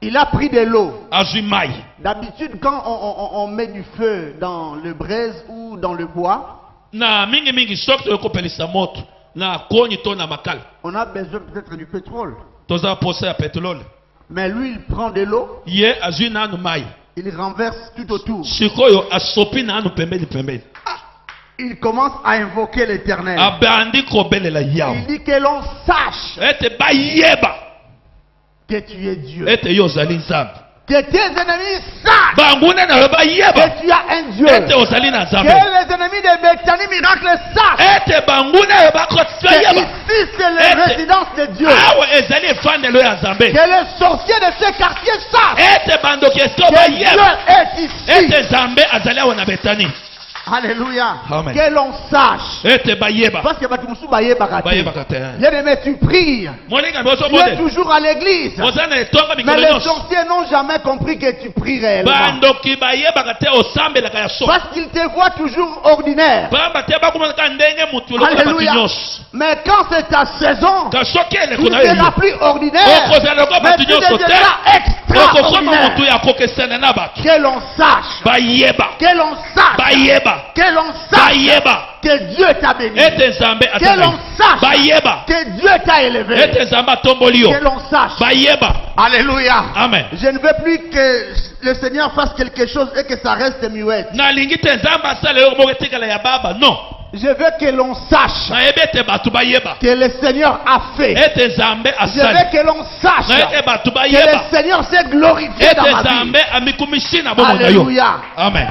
Il a pris de l'eau. azwi mai. D'habitude, quand on met du feu dans le braise ou dans le bois, Na mingi soki toyokopelisa moto na koni to na makala on a besoin peut-être du pétrole. toza posa ya petrole. Mais lui, il prend de l'eau, Ye azwi nanu mai. il renverse tout autour. Sikoyo asopi nanu pembeni pembeni. Il commence à invoquer l'Éternel. Abandi kobelela Il yawe. dit que l'on sache Ete bayeba. que tu es Dieu. Ete yo ozali nzambe. Que tes ennemis sachent Banguna na yo bayeba. que tu as un Dieu. Ete ozali na Que nzambe. les ennemis de Bethany Miracle sachent Ete banguna yo bakotisa que yeba. ici c'est la résidence de Dieu. Awa ezali efandelo ya nzambe. Que les sorciers de ce quartier sachent Ete bandoki esiko que Dieu bayeba. est ici. Ete nzambe azali awa na betani. Alléluia. Amen. Que l'on sache. Ete bayeba. Parce que Batumusu bayebaka te. Bayebaka te. Bien aimé, tu pries. Moninga boso Tu es bode. toujours à l'église. Ozana etonga Mais mikolo les nyonso. sorciers n'ont jamais compris que tu pries réellement. Bandoki bayebaka te osambelaka ya so. Parce qu'ils te voient toujours ordinaire. Pamba te bakumonaka ndenge mutu lokola bati Alléluia. nyonso. Mais quand c'est ta saison, Ka soki tu eleko ne na yo seras plus ordinaire. okozala lokola Mais bati tu nyonso te. deviendras okokoma mutu extraordinaire. ya kokesana na bato. Que l'on sache. Bayeba. Que l'on sache. Bayeba. Que l'on sache. Bayeba. Que Dieu t'a béni. Ete nzambe Que l'on atala. sache. Bayeba. Que Dieu t'a élevé. Ete nzambe atomboli yo. Que l'on sache. Bayeba. Alléluia. Amen. Je ne veux plus que le Seigneur fasse quelque chose et que ça reste muette. Nalingi te nzambe asala yo moko etikala ya baba. Non. Je veux que l'on sache Nayebi ete bato bayeba. que le Seigneur a fait. Ete nzambe Je asali. veux que l'on sache Na ete bato que bayeba. le Seigneur s'est glorifié Ete dans ma vie. nzambe amikumisi na bomoi na yo. Alléluia. Amen.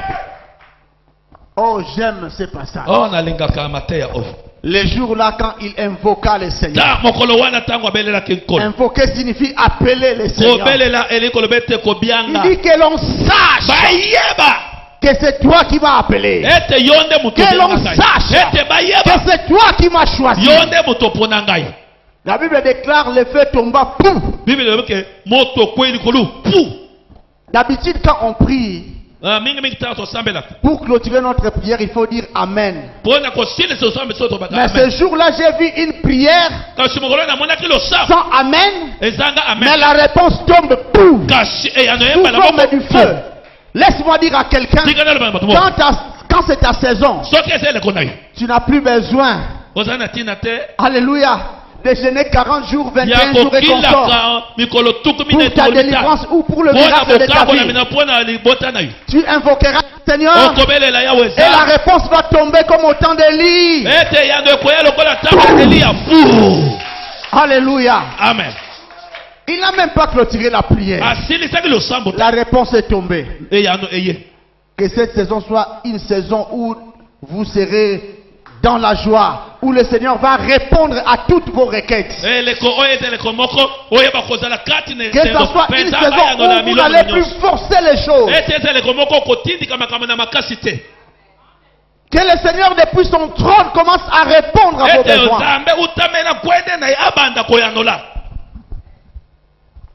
Oh, j'aime ce passage. Oh nalingaka mateya oyo. Les jours-là, quand il invoqua le Seigneur. Ta mokolo wana ntango abelelaki nkolo. Invoquer signifie appeler le Seigneur. Kobelela eli koloba ete Il kobianga. dit que l'on sache Bayeba. que c'est toi qui m'as appelé. Ete yo nde moto Que l'on obenga ngai. sache Ete bayeba. que c'est toi qui m'as choisi. Yo nde moto opona ngai. La Bible déclare le feu tomba. Pouf. Bible elobi ke moto kweli kolu. Pu. D'habitude, quand on prie, Mingi mingi tala tosambelaka. pour clôturer notre prière, il faut dire Amen. Pona kosilisa osambe so tobaka. Mais ce jour-là, j'ai vu une prière Kasi mokolo namonaki losambo. sans Amen, Ezanga mais amen. la réponse tombe. Pouf. Kasi eyano Sous yemba na forme moko du feu. Laisse-moi dire à quelqu'un, Tika na loba bato moko. quand c'est ta saison, Soki eza eleko na yo. tu n'as plus besoin, Ozala na ntina te. alléluia, de jeûner 40 jours, 21 Ya jours et consort kokilaka mikolo tuku pour mine ta délivrance ou pour le miracle de ta vie. mina pona libota na yo. Tu invoqueras le Seigneur Okobelela yawe et la eza. réponse va tomber comme au temps d'Élie. Ete yando ekoya lokola ntango ya Eliya. Fu. Alléluia. Amen. Il n'a même pas clôturé la prière. Asilisaki losambo te. La réponse est tombée. Eyano eye. Que cette saison soit une saison où vous serez dans la joie, où le Seigneur va répondre à toutes vos requêtes. Eleko oyo eza eleko moko oyeba kozala kati na Que ce soit une saison où vous n'allez plus forcer les choses. ete eza eleko moko okotindika makambo na makasi te. Que le Seigneur depuis son trône commence à répondre à vos Ete besoins. nzambe utamela kwende na ye abanda koyanola.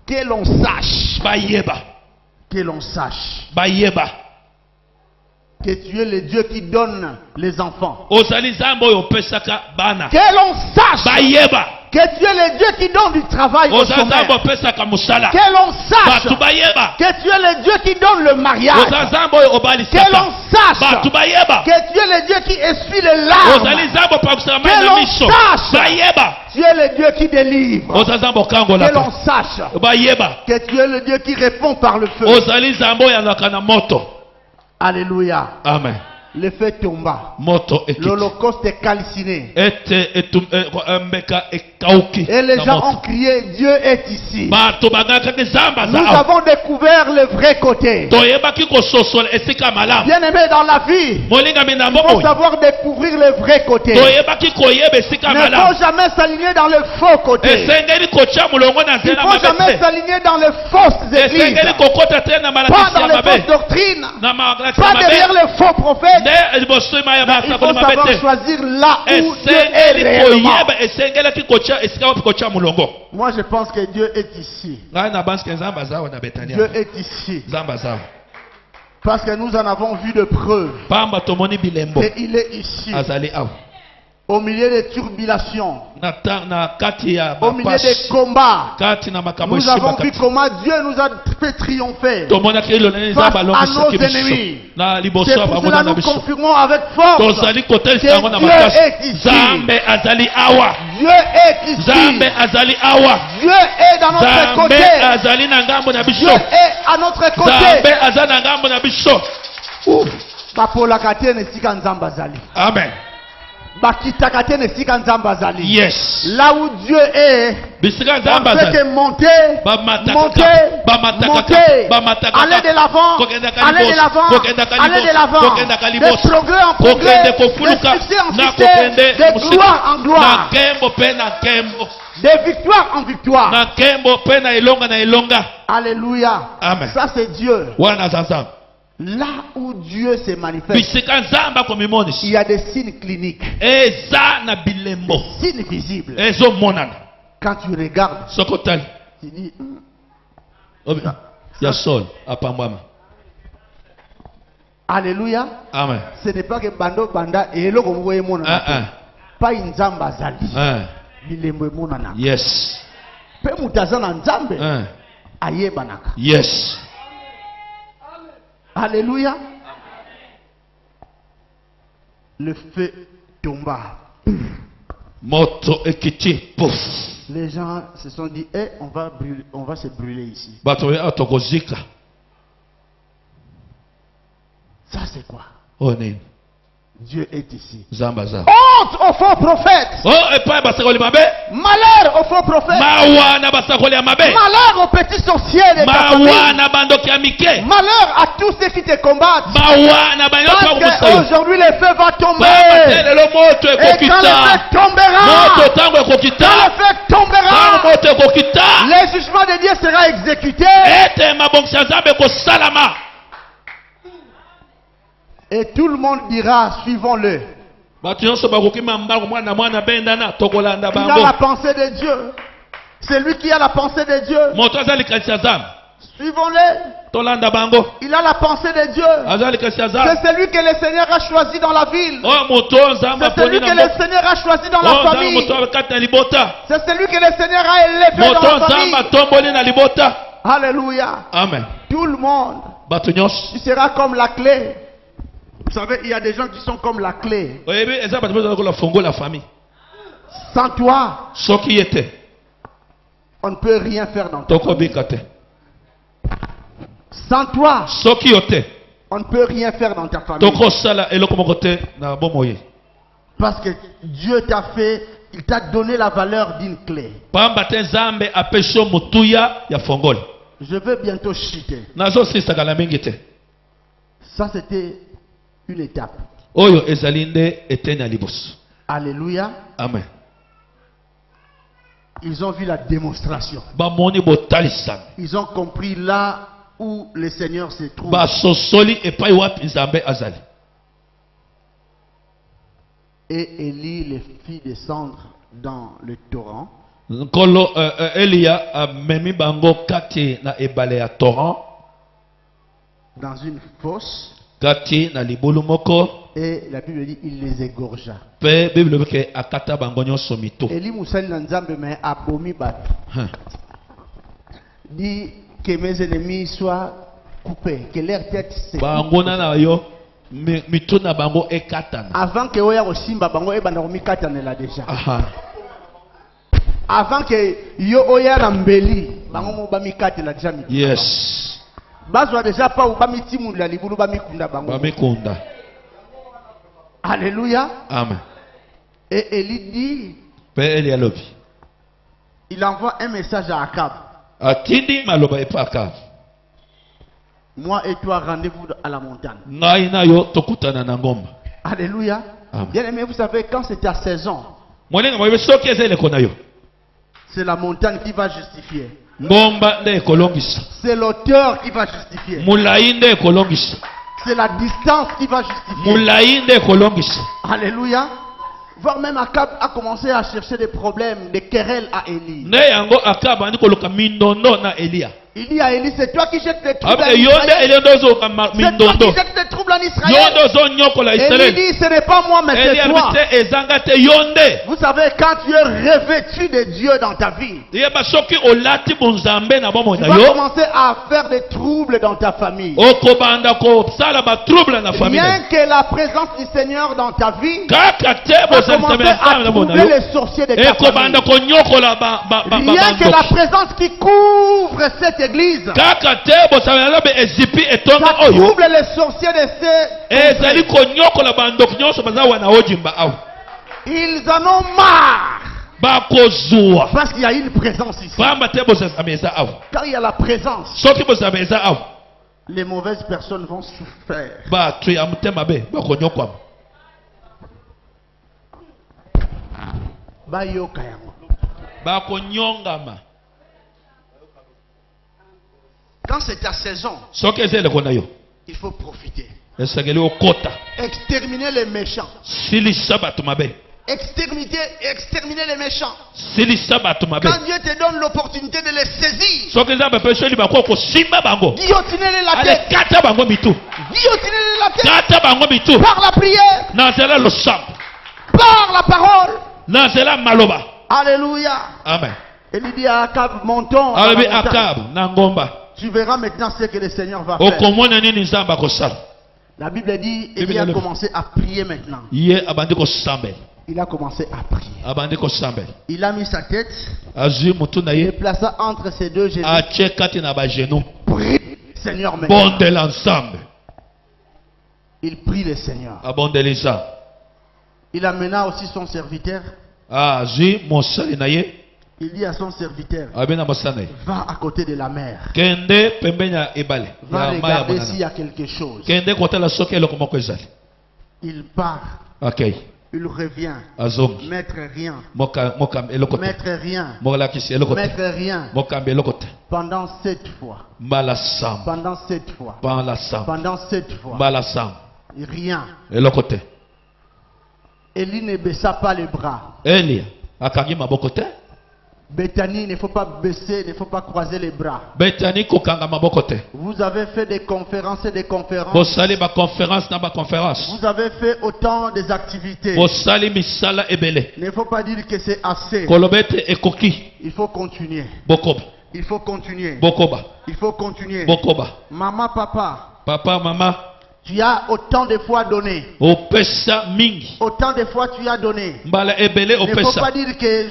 Que l'on sache, Bayeba. que l'on sache Bayeba. que tu es le Dieu qui donne les enfants. Ozali nzambe oyo opesaka bana. Que l'on sache Bayeba. que tu es le Dieu qui donne du travail au Ozali nzambe chômeur. opesaka musala. Que l'on sache Batu bayeba. que tu es le Dieu qui donne le mariage. Ozali nzambe oyo Que obalisaka. l'on sache Batu bayeba. que tu es le Dieu qui essuie les Ozali larmes. nzambe opakusaka mai Que na l'on miso. sache. Bayeba. Tu es le Dieu qui délivre. Ozali nzambe Que okangolaka. l'on sache Bayeba. que tu es le Dieu qui répond par le feu. Ozali nzambe oyanaka na moto. Alléluia. Amen. Le feu tomba. Moto ekiti. L'Holocauste est calciné. Ete mbeka ekauki. Et les na gens moto. ont crié, Dieu est ici. Bato bagakaki nzambe Nous aza awa. avons découvert le vrai côté. Toyebaki kososola esika malamu. Bien aimé dans la vie, Molingami na il faut bomoi. savoir découvrir le vrai côté. Toyebaki koyeba esika Il ne malamu. faut jamais s'aligner dans le faux côté. Esengeli kotia mulongo na Il ne nzela faut jamais mabe te. s'aligner dans les fausses églises. Esengeli kokota te na Pas malakisi dans ya les mabe. fausses doctrines. Na malakisi Pas ya derrière mabe. les faux prophètes. Nde liboso ma ya Il faut basakoli mabe savoir te. choisir là où Dieu est Esengeli réellement. koyeba esengelaki kotia esika wapi kotia mulongo. Moi, je pense que Dieu est ici. Ngai na banske nzambe aza awa na Betania. Dieu est ici. Nzambe aza awa. Parce que nous en avons vu de preuves. Pamba tomoni bilembo. Et il est ici. Azali awa. au milieu des turbilations, na kati ya au milieu bapasi, des combats, kati na makambo nous avons vu kati. comment Dieu nous a fait triompher Tomonaki elongi face nzambe à alongisaki nos biso. ennemis. Na liboso C'est ya pour bango cela na nous biso. confirmons avec force Tozali kotelisa que yango na Dieu makasi. est ici. Nzambe azali awa. Dieu est ici. Nzambe azali awa. Dieu est dans notre Nzambe côté. azali na ngambo na Dieu biso. est à notre côté. Nzambe azali na ngambo na biso. Bapolaka te na esika Nzambe azali. Amen. Bakitaka te na esika Nzambe azali. Yes. Là où Dieu est, Bisika on nzambe fait azali. que monter, Bamataka. monter, Bamataka. monter, Bamataka. aller de l'avant, Kokenda aller de kaliboso. l'avant, Kokenda kaliboso. aller de l'avant, Kokenda de kaliboso. progrès en progrès, Kokende kofuluka. de succès en Na succès, kokende de musika. gloire en Na gloire, kembo pe na kembo. de victoire en victoire. Na kembo pe na elonga na elonga. Alléluia. Amen. Ça c'est Dieu. Wana za nzambe. Là où Dieu se manifeste, Bisika nzambe il akomimonisa. y a des signes cliniques, Eza na bilembo. signes visibles. Ezomonana. Quand tu regardes, Soko tali. tu dis, Obi. Ya sol apambwama. Alléluia. Amen. Ce n'est pas que bando banda et eloko moko emonana. Pas Nzambe azali. Bilembo emonana. Yes. Pe mutu aza na Nzambe ayebanaka. Yes. Alléluia. Le feu tomba. Moto ekiti pouf. Les gens se sont dit, eh, on va se brûler ici. Bato ya tokozika. Ça c'est quoi? Oh nini? Dieu est ici. Zambaza. Honte aux faux prophètes. Oh epai basakoli mabe. Malheur aux faux prophètes. Mawa na basakoli ya mabe. Malheur aux petits sorciers de ta Mawa famille. na bandoki ya mike. Malheur à tous ceux qui te combattent. Mawa na bandoki Parce ya kusayo. qu'aujourd'hui le feu va tomber. Lelo moto Et quand le ekokita. feu tombera, Moto tango quand ekokita. le feu Tango tombera, moto ekokita. le jugement de Dieu sera exécuté. Ete mabongisi ya Nzambe kosalama. Et tout le monde dira, suivons-le. Bato nyonso bakokima mbango mwana bendana tokolanda Il a bango. la pensée de Dieu. C'est lui qui a la pensée de Dieu. Moto azali likanisi ya Nzambe. Suivons-le. Tolanda bango. Il a la pensée de Dieu. Azali likanisi ya Nzambe. C'est celui que le Seigneur a choisi dans la ville. Oh moto Nzambe C'est celui aponi que na le mboka. Seigneur a choisi dans Oh la Nzambe famille. moto akati na libota. C'est celui que le Seigneur a élevé dans Moto la Nzambe famille. atomboli na libota. Alléluia. Amen. Tout le monde. Bato nyonso. Tu seras comme la clé. Vous savez, il y a des gens qui sont comme la clé. Oyebi eza bato bazala kola fongo la famille. Sans toi, Soki yete. on ne peut rien faire dans ta famille. Tokobika te. Sans toi, Soki yote. on ne peut rien faire dans ta famille. Tokosala eloko moko te na bomoye. Parce que Dieu t'a fait, il t'a donné la valeur d'une clé. Pamba te Nzambe apesho mutuya ya fongoli. Je veux bientôt chuter. Nazo sisaka na mingi te. Ça, c'était une étape. Oyo ezali nde eteni ya liboso. Alléluia. Amen. Ils ont vu la démonstration. Bamoni botalisana. Ils ont compris là où le Seigneur se trouve. Basosoli epai wapi Nzambe azali. Et Élie les fit descendre dans le torrent. Nkolo Elia amemi bango kati na ebale ya torrent. Dans une fosse. Kati na libulu moko. Et la Bible dit il les égorgea. Pe Bible ke akata bango nyonso mito. Élie Moussali Nanzambe mais abomi bato. Dit que mes ennemis soient coupés, que leur tête se Bango coupe. na yo mito na bango ekatana. Avant que oya kosimba bango ebanda komikatanela déjà. Aha. Avant que yo oya na mbeli bango mo bamikatela déjà mito. Yes. Bazwa déjà pas ou bamitimula libulu bamikunda bango. Bamikunda. Alléluia. Amen. Et Élie dit, Pe Elia lobi. il envoie un message à Akab. Atindi maloba epaka. Moi et toi rendez-vous à la montagne. Ngai na yo tokutana na ngomba. Alléluia. Amen. Bien aimé, vous savez quand c'est ta saison, Molenga moyebe soki ezele kona yo. c'est la montagne qui va justifier. Ngomba nde ekolongisa. C'est l'auteur qui va justifier. Mulai nde ekolongisa. C'est la distance qui va justifier. Mulai nde ekolongisa. Alléluia. Voire même Akab a commencé à chercher des problèmes, des querelles à Élie. Ne yango akaba ndi koluka mindondo na Elia. Il dit à Élie, c'est toi qui jettes les troubles en Abe yonde Israël. eliondozo C'est toi qui mindondo. jettes les troubles en Israël. Yondozo nyokola Élie Israël. dit, ce n'est pas moi, mais Eli c'est toi. abite ezanga te yonde. Vous savez, quand tu es revêtu de Dieu dans ta vie, Yeba soki olati bonzambe na bomo tu na vas yo. commencer à faire des troubles dans ta famille. Okobanda ko sala ba trouble na famille. Rien que la présence du Seigneur dans ta vie Kaka te va bozambe commencer à na bomo na troubler yo. les sorciers de ta Ekobanda famille. ko nyokola ba Rien que la présence qui couvre cette église, Kaka te bozambe na be ezipi ça etonga oyo. trouble les sorciers de ces... Ezali ko nyokola bandoko nyonso baza wana ojimba awo. Ils en ont marre. Bakozwa. Parce qu'il y a une présence ici. Pamba te bozambe eza awo. Quand il y a la présence, Soki bozambe eza awo. les mauvaises personnes vont souffrir. Bato ya mutema be bakonyokwama. Bayoka yango. Bakonyongama. Quand c'est ta saison, Soki eza eleko na yo. il faut profiter. Esengeli okota. Exterminer les méchants. Silisa bato mabe. Exterminer les méchants. Silisa bato mabe. Quand Dieu te donne l'opportunité de les saisir, Soki eza bapesoli bako kosimba bango. guillotiner la Ale tête. kata bango mitu. Guillotiner la tête. Kata bango mitu. Par la prière. Nazela losambo. Par la parole. Nazela maloba. Alléluia. Amen. Et il dit à Akab, montons. dans Alabi la montagne. Akab na ngomba. Tu verras maintenant ce que le Seigneur va faire. Okomona nini nzamba kosala. La Bible dit, Bible il a le- commencé à prier maintenant. Ye abandi kosambela. Il a commencé à prier. Abandi kosambela. Il a mis sa tête Azwi mutu na et ye. plaça entre ses deux genoux. Atie kati na ba genou. Prie, Seigneur, maintenant. Bondela ensemble. Il prie le Seigneur. Abondeli za. Il amena aussi son serviteur. Azwi mosali na ye. Il dit à son serviteur, Abena mosana ye. va à côté de la mer. Kende pembeni ya ebale. Va Ya mai ya regarder s'il y monana. a quelque chose. Kende kotala soki eloko moko ezali. Il part. Okay. Il revient. Azongi. Mettre rien. Mokambi eloko te. Mettre rien. Molakisi eloko te. Mettre rien. Mokambi eloko te. Pendant 7 fois. Mbala sam. Pendant 7 fois. Mbala sam. Pendant 7 fois. Mbala sam. Rien. Eloko te. Élie ne baissa pas les bras. Elia akangi maboko te. Bethanie, il ne faut pas baisser, il ne faut pas croiser les bras. Betani kokanga maboko te. Vous avez fait des conférences et des conférences. Bosali ba conférence na ba conférence. Vous avez fait autant des activités. Bosali misala ebele. Il ne faut pas dire que c'est assez. Kolobete ekoki. Il faut continuer. Bokoba. Il faut continuer. Bokoba. Il faut continuer. Bokoba. Maman, papa, Papa, mama. tu as autant de fois donné. Opesa mingi. Autant de fois tu as donné. Mbala ebele Il ne faut opesa. pas dire que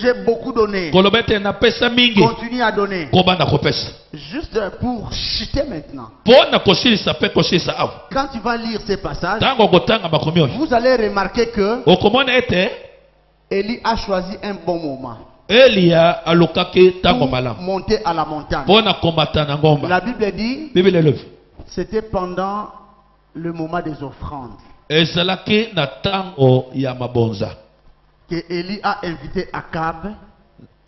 j'ai beaucoup donné. Kolobete na pesa mingi. Continue à donner. Kobanda kopesa. Juste pour chuter maintenant. Pona kosilisa pe kosilisa awa. Quand tu vas lire ces passages, Tango kotanga makomi oyo. vous allez remarquer que Okomona ete Élie a choisi un bon moment Elia alukaki tango pour malamu. monter à la montagne. Pona komata na ngomba. La Bible dit, Bible eleve. c'était pendant le moment des offrandes Ezalaki na tango ya mabonza. que Élie a invité Akab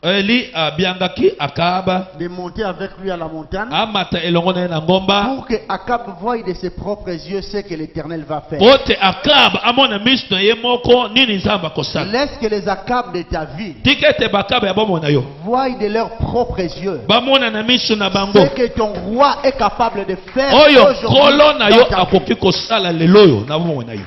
Eli abiangaki Akaba. de monter avec lui à la montagne Amata elongo na ye na ngomba. pour que Akab voie de ses propres yeux ce que l'Éternel va faire. Pote Akaba amona miso na ye moko nini nzamba kosala. Laisse que les Akab de ta vie Tikete bakaba ya bomona yo. voient de leurs propres yeux Bamona na miso na bango. ce que ton roi est capable de faire Oyo aujourd'hui kolo na yo dans ta vie. akoki kosala lelo yo na bomona yo.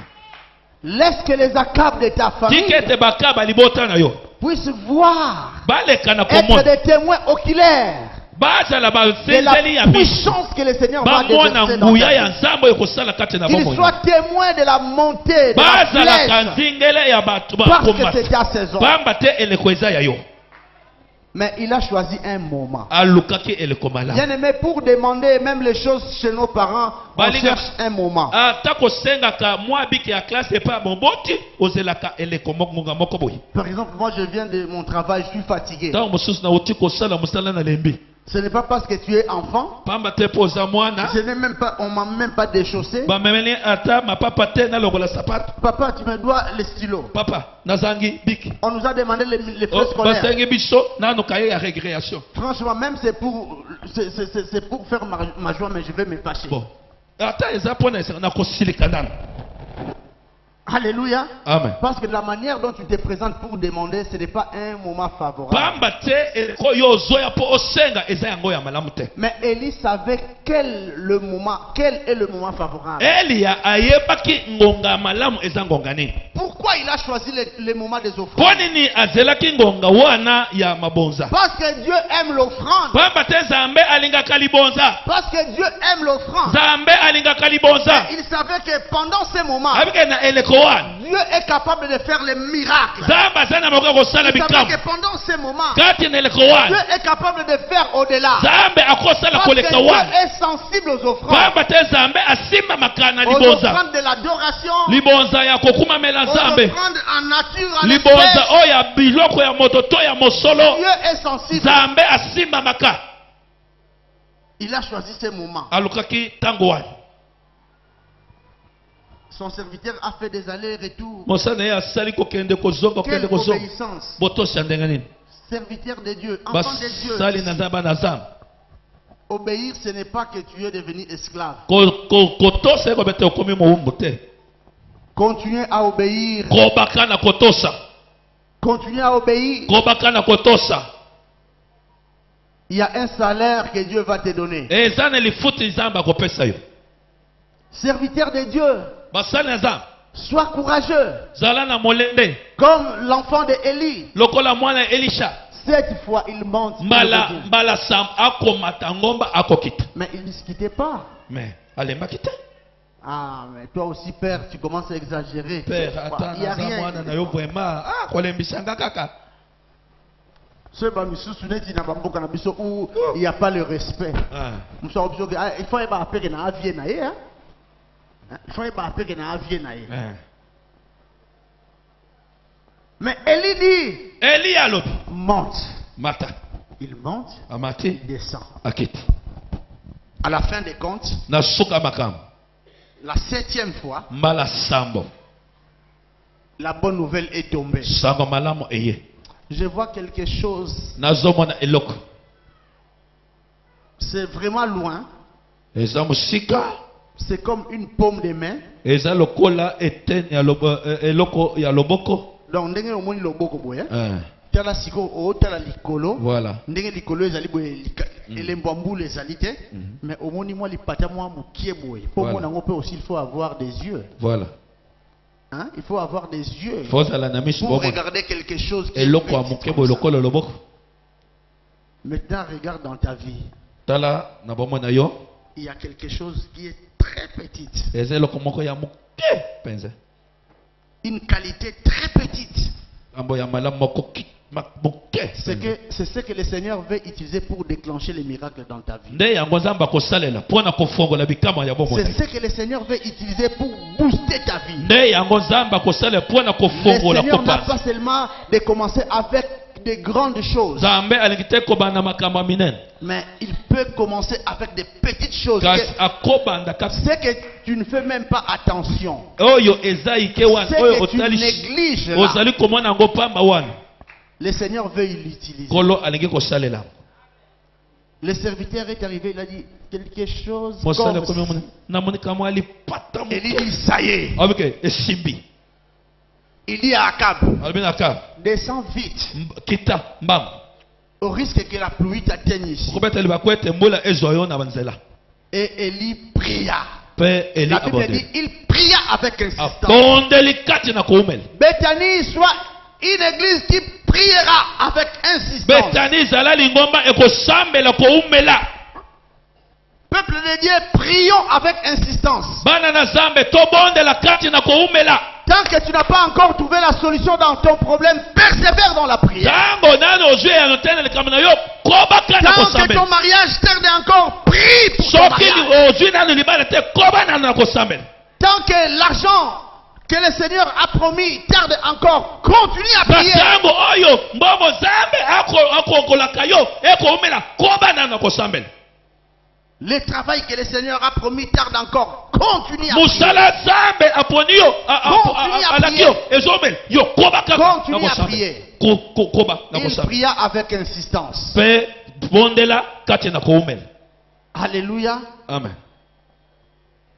Laisse que les Akab de ta famille Tikete bakaba libota na yo. puissent voir, Baleka na être komona. des témoins oculaires Bazala de basenzeli la ya miso. puissance que le Seigneur va Bamona déverser dans nguya ta ya vie. nzambo ekosala kati na Qu'ils bomona. soient témoins de la montée de la Bazalaka flèche nzingele ya bato parce que bakoma. c'est ta saison. Pamba te eleko eza ya yo. Mais il a choisi un moment. Alukaki eleko malamu. Bien aimé, pour demander même les choses chez nos parents, on Balinga. cherche un moment. Ata kosengaka mwa biki ya classe epa bomboti ozelaka eleko mokunga moko boye. Par exemple, moi je viens de mon travail, je suis fatigué. Ntango mosusu na uti kosala mosala na lembi. Ce n'est pas parce que tu es enfant. Pamba te po oza mwana. Je n'ai même pas, on m'a même pas déchaussé. Bamemeli ata mapapa te nalokola sapato. Papa, tu me dois le stylo. Papa nazangi biki. On nous a demandé les frais scolaires. Basengi biso nano kaye ya récréation. Franchement, même c'est pour faire ma joie, mais je vais me fâcher. Bon. Ata eza pona esa na kosilika nano. Alléluia. Amen. Parce que la manière dont tu te présentes pour demander, ce n'est pas un moment favorable. Pamba te eloko yo ozoya po osenga eza yango ya malamu te. Mais Élie savait quel est le moment favorable. Elia ayebaki ngonga malamu eza ngonga nini. Pourquoi il a choisi le moment des offrandes? Po nini azelaki ngonga wana ya mabonza? Parce que Dieu aime l'offrande. Pamba te Nzambe alingaka libonza. Parce que Dieu aime l'offrande. Nzambe alingaka libonza. Il savait que pendant ces moments, Abike na eleko wana. Dieu est capable de faire les miracles. Nzambe azana moka kosala Il savait bikamu. que pendant ces moments, Kati na eleko Dieu wana. est capable de faire au-delà. Nzambe akosala Parce que koleka Dieu wana. est sensible aux offrandes. Pamba te Nzambe asimba makana Aux libonza. offrandes de l'adoration. Libonza ya kokumamela Aux Nzambe. offrandes en nature, en Libonza espèce. oyo ya biloko ya moto to ya mosolo. Dieu est sensible. Nzambe asimba maka. Il a choisi ces moments. Alukaki tango wana. Son serviteur a fait des allers-retours. Mosana ya sali kokende kozonga Quelle kokende kozonga. obéissance. Botosa ndenge nini? Serviteur de Dieu, enfant de Dieu. Basali na Nzambe na Nzambe. Obéir, ce n'est pas que tu es devenu esclave. Kotosa ko bete okomi mowumbu te. Continuez à obéir. Kobaka na kotosa. Continuez à obéir. Kobaka na kotosa. Il y a un salaire que Dieu va te donner. Eza na lifuti Nzambe akopesa yo. Serviteur de Dieu, Basali na Nzambe. sois courageux. Zala na molende. Comme l'enfant de Élie. Lokola mwana Elisha. Cette fois, il monte. Mbala sam akomata ngomba akokita. Mais il ne se quittait pas. Mais alembaki te. Ah, mais toi aussi, père, tu commences à exagérer. Père, Il n'y a attends, rien. mwana na yo vraiment. Ah, kolembisanga kaka. Ce bamisusu neti na bamboka na biso où il n'y a pas le respect. Ah. Muso biso ke il faut ba appeler na avier na ye hein. Il faut ba appeler na avier na ye. Ah. Mais Élie dit Eli alobi. monte. Mata. Il monte, Amati. il descend. Akiti. À la fin des comptes, Na suka makam. la 7e fois, Mbala sambo. la bonne nouvelle est tombée. Sango malamu eye. Je vois quelque chose, Nazomona eloko. c'est vraiment loin. Eza musika. C'est comme une paume de main. Eza lokola eten ya eloko ya loboko. Donc ndenge omoni loboko boye. Ah. Tala siko o tala likolo. Voilà. Ndenge likolo ezali boye elembo mbula ezali te. Mais omoni moi lipata moi mukie boye. Pour Voilà. moi nango pe aussi il faut avoir des yeux. Voilà. Hein? Il faut avoir des yeux Fozala na misu pour bomo. regarder quelque chose qui Eloko est petit amuke comme bo ça. lokolo loboko. Maintenant regarde dans ta vie. Tala na bomo na yo. Il y a quelque chose qui est très petite. Eza eloko moko ya muke penza. Une qualité très petite. Ambo ya malamu moko muke. C'est ce que le Seigneur veut utiliser pour déclencher les miracles dans ta vie. Nde yango Nzambe akosalela pona kofongola bikama ya bomo. C'est ce que le Seigneur veut utiliser pour booster ta vie. Nde yango Nzambe akosalela pona Le kofongola Seigneur n'a kopasa. pas seulement de commencer avec de grandes choses, Nzambe alingi te kobanda makambo minene. mais il peut commencer avec des petites choses. Kasi Que- akobanda kasi C'est que tu ne fais même pas attention. oyo eza ike wana C'est oyo que tu otali négliges là. ozali komona yango pamba wana. Le Seigneur veut l'utiliser. Kolo alingi kosalela. Le serviteur est arrivé, il a dit quelque chose Mosala comme komi mona namoni kamwa alipata Et il dit ça y est. abike esimbi. Il dit à Akab, Albina ka descends vite, kita mbam. au risque que la pluie t'atteigne ici. Kobeta libako ete mbula ezoyo na banzela. Et Élie pria. Pe Eli La Bible dit, abonde. il pria avec insistance. Abondeli kati na koumel. Bethanie soit une église qui priera avec insistance. Betani zala lingomba ekosambela koumela. Peuple de Dieu, prions avec insistance. Bana na zambe tobondela kati na koumela. Tant que tu n'as pas encore trouvé la solution dans ton problème, persévère dans la prière. Tango nano ozwe ya notene likamana yo kobaka na Tant que kosambela. ton mariage tarde encore, prie pour ton Soki mariage. ozwi nano libala te koba nano na kosambela. Tant que l'argent que le Seigneur a promis tarde encore, continue à prier. Batango oyo mbomo zambe akokolaka yo ekoumela koba nano na kosambela. Le travail que le Seigneur a promis tarde encore, continue à prier. Musala zambe aponi yo Continue à alaki yo ezomela yo koba kaka Continue na à kosambela. prier. Koba na Il kosambela. pria avec insistance. Pe bondela kati na koumela. Alléluia. Amen.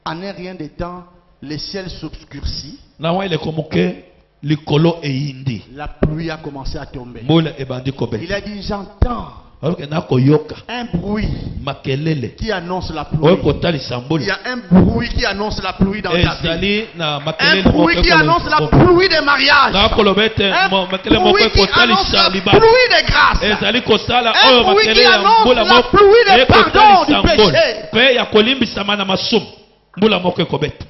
En un rien de temps, le ciel s'obscurcit, na wa ile komoke likolo eindi la pluie a commencé à tomber. mbula ebandi kobeta Il a dit, j'entends oke na koyoka un bruit makelele qui annonce la oyo pluie. kotalisa Il mbula y a un bruit qui annonce la pluie dans ta vie. ezali na Un makelele bruit qui annonce la pluie des mariages. na koloba ete Un makelele moko bruit qui annonce ekotalisa la libala pluie des grâces. ezali kosala Un oyo bruit qui makelele ya annonce mbula la moko pluie des pardons ekotalisa du mbula péché. mpe ya kolimbisama na masumu mbula moko ekobeta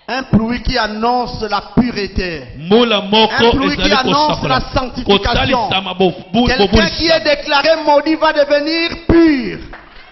Un pluie qui annonce la pureté. mbula moko Un pluie qui ezali annonce kosakola la sanctification. kotalisama Quelqu'un qui bobulisa est déclaré maudit va devenir pur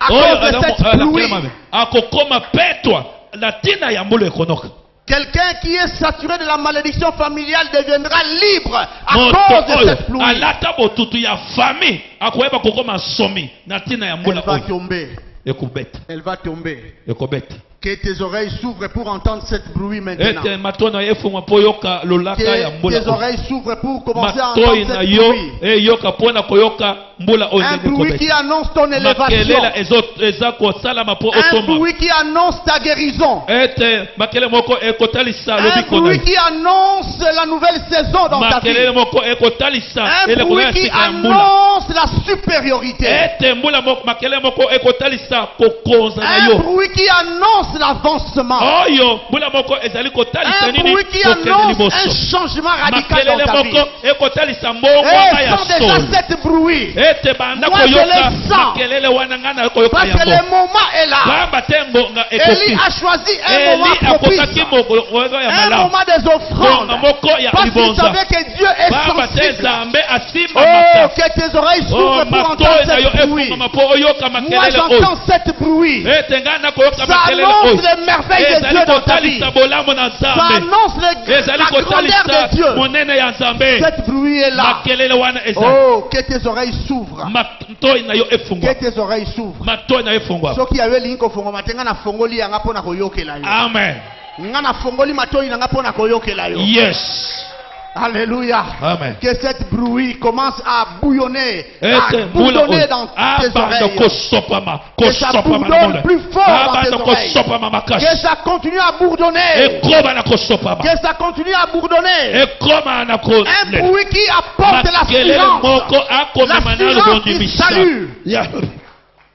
à oyo cause de cette pluie. akokoma petwa na ntina ya mbula ekonoka Quelqu'un qui est saturé de la malédiction familiale deviendra libre à moto cause de oyo cette pluie. alata botutu ya famille akoyeba kokoma somi na ntina ya Elle mbula va oyo tomber. ekobeta Elle va tomber. ekobeta Que tes oreilles s'ouvrent pour entendre cette bruit maintenant. ete matoi na yo efungwa mpo yoka lolaka ya Que mbula tes oyo oreilles s'ouvrent pour commencer à matoi entendre na cette yo bruit. eyoka mpo na koyoka mbula oyo Un ndenge bruit qui ekobeta annonce ton élévation. makelela eza kosalama mpo Un otoma bruit qui annonce ta guérison. ete makelele moko ekotalisa Un lobiko na bruit yo qui annonce la nouvelle saison dans ta vie. makelele moko ekotalisa Un eleko bruit ya qui sika ya mbula annonce la supériorité. ete mbula moko makelele moko ekotalisa kokonza na Un yo bruit qui annonce l'avancement. oyo mbula moko ezali kotalisa Un nini bruit qui kokende annonce un liboso changement radical makelele dans ta vie. moko ekotalisa mbongwana Et ya sans déjà solo cette bruit. ete banda Moi, je koyoka le sens. makelele wana ngai na koyoka Parce que le yango moment est là. pamba te ngonga Élie ekoki a choisi un moment eli akokaki propice. mokongo ya Un malamu moment des offrandes. ngonga moko ya Parce qu'il libonza savait que Dieu est pamba te sensible. nzambe asimba Oh, makasi que tes oreilles oh s'ouvrent pour entendre matoi na yo cette bruit. efungama mpo oyoka Moi, makelele oyo j'entends cette bruit. ete ngai nakoyoka Ça makelele annonce oyo les merveilles de ezali Dieu dans ta vie. kotalisa bolamu na Ça nzambe annonce ezali la grandeur kotalisa de Dieu. monene ya nzambe Cette bruit est là. makelele wana eza Oh, que tes oreilles s'ouvrent. matoi na yo Que efungwa tes oreilles s'ouvrent. matoi na yo efungwa soki yayo elingi kofungwama te nga nafongoli yanga mpo na koyokela yo. amen Nga nafongoli matoi nanga mpo na koyokela yo. yes Alléluia. amen Que cette bruit commence à bouillonner, ete à mbula bourdonner oyo dans tes abanda oreilles. kosopama Que ça kosopama na bourdonne mona plus fort dans tes abanda oreilles. kosopama makasi Que ça continue à bourdonner. ekoba na kosopama Que ça continue à bourdonner. ekoma na Un bruit qui apporte makelele l'assurance. moko akomema na L'assurance du lobondimisa salut. Ya.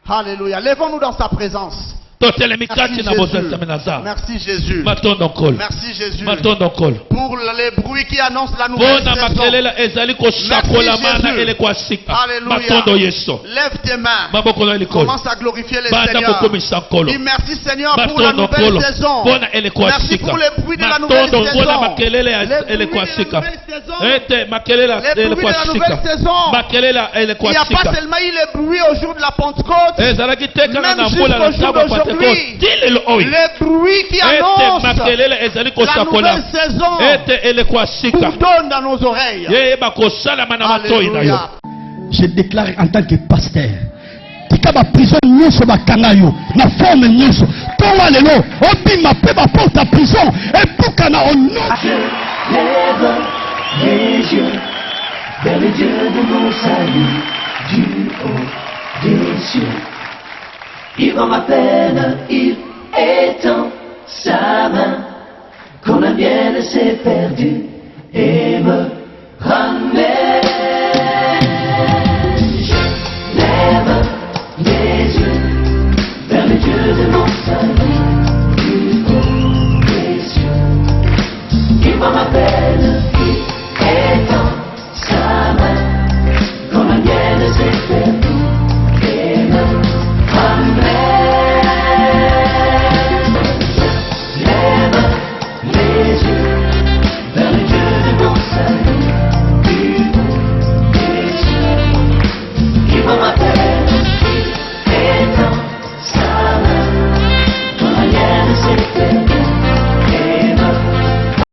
Alléluia. Lèvons-nous dans sa présence. totelemi Merci kati na Jésus. bozalisame na nzambe Merci Jésus. matondo nkolo Merci Jésus. matondo nkolo Pour les bruits qui annoncent la nouvelle mpona saison. makelele ezali kosakolama Merci, na Jésus. eleko ya sika Alléluia. matondo yeso Lève tes mains. maboko na likolo Commence à glorifier le banda Seigneur. kokomisa nkolo Dis merci Seigneur pour la matondo nouvelle nkolo saison. mpona eleko ya Merci sika pour les bruits de la nouvelle matondo mpona saison. makelele ya Les eleko ya bruits de la sika nouvelle saison. ete makelele ya Les bruits eleko de ya la sika nouvelle saison. makelele ya eleko Il n'y ya a pas sika seulement eu les bruits au jour de la Pentecôte. ezalaki te kaka Même na mbula na jusqu'au jour ntango ya d'aujourd'hui. pentekote ti lelo oyo Les bruits qui ete annoncent makelele ezali la kosakola nouvelle saison ete eleko ya sika bourdonnent dans nos oreilles. yeyeba kosalama na matoi na yo Alléluia. Je déclare en tant que pasteur tika baprison nyonso bakanga yo na forme nyonso ntongo lelo obima mpe baporte ya prison ebukana ono Je lève les yeux vers le Dieu de mon salut, du haut des cieux. Il voit ma peine, il étend sa main, quand la mienne s'est perdue et me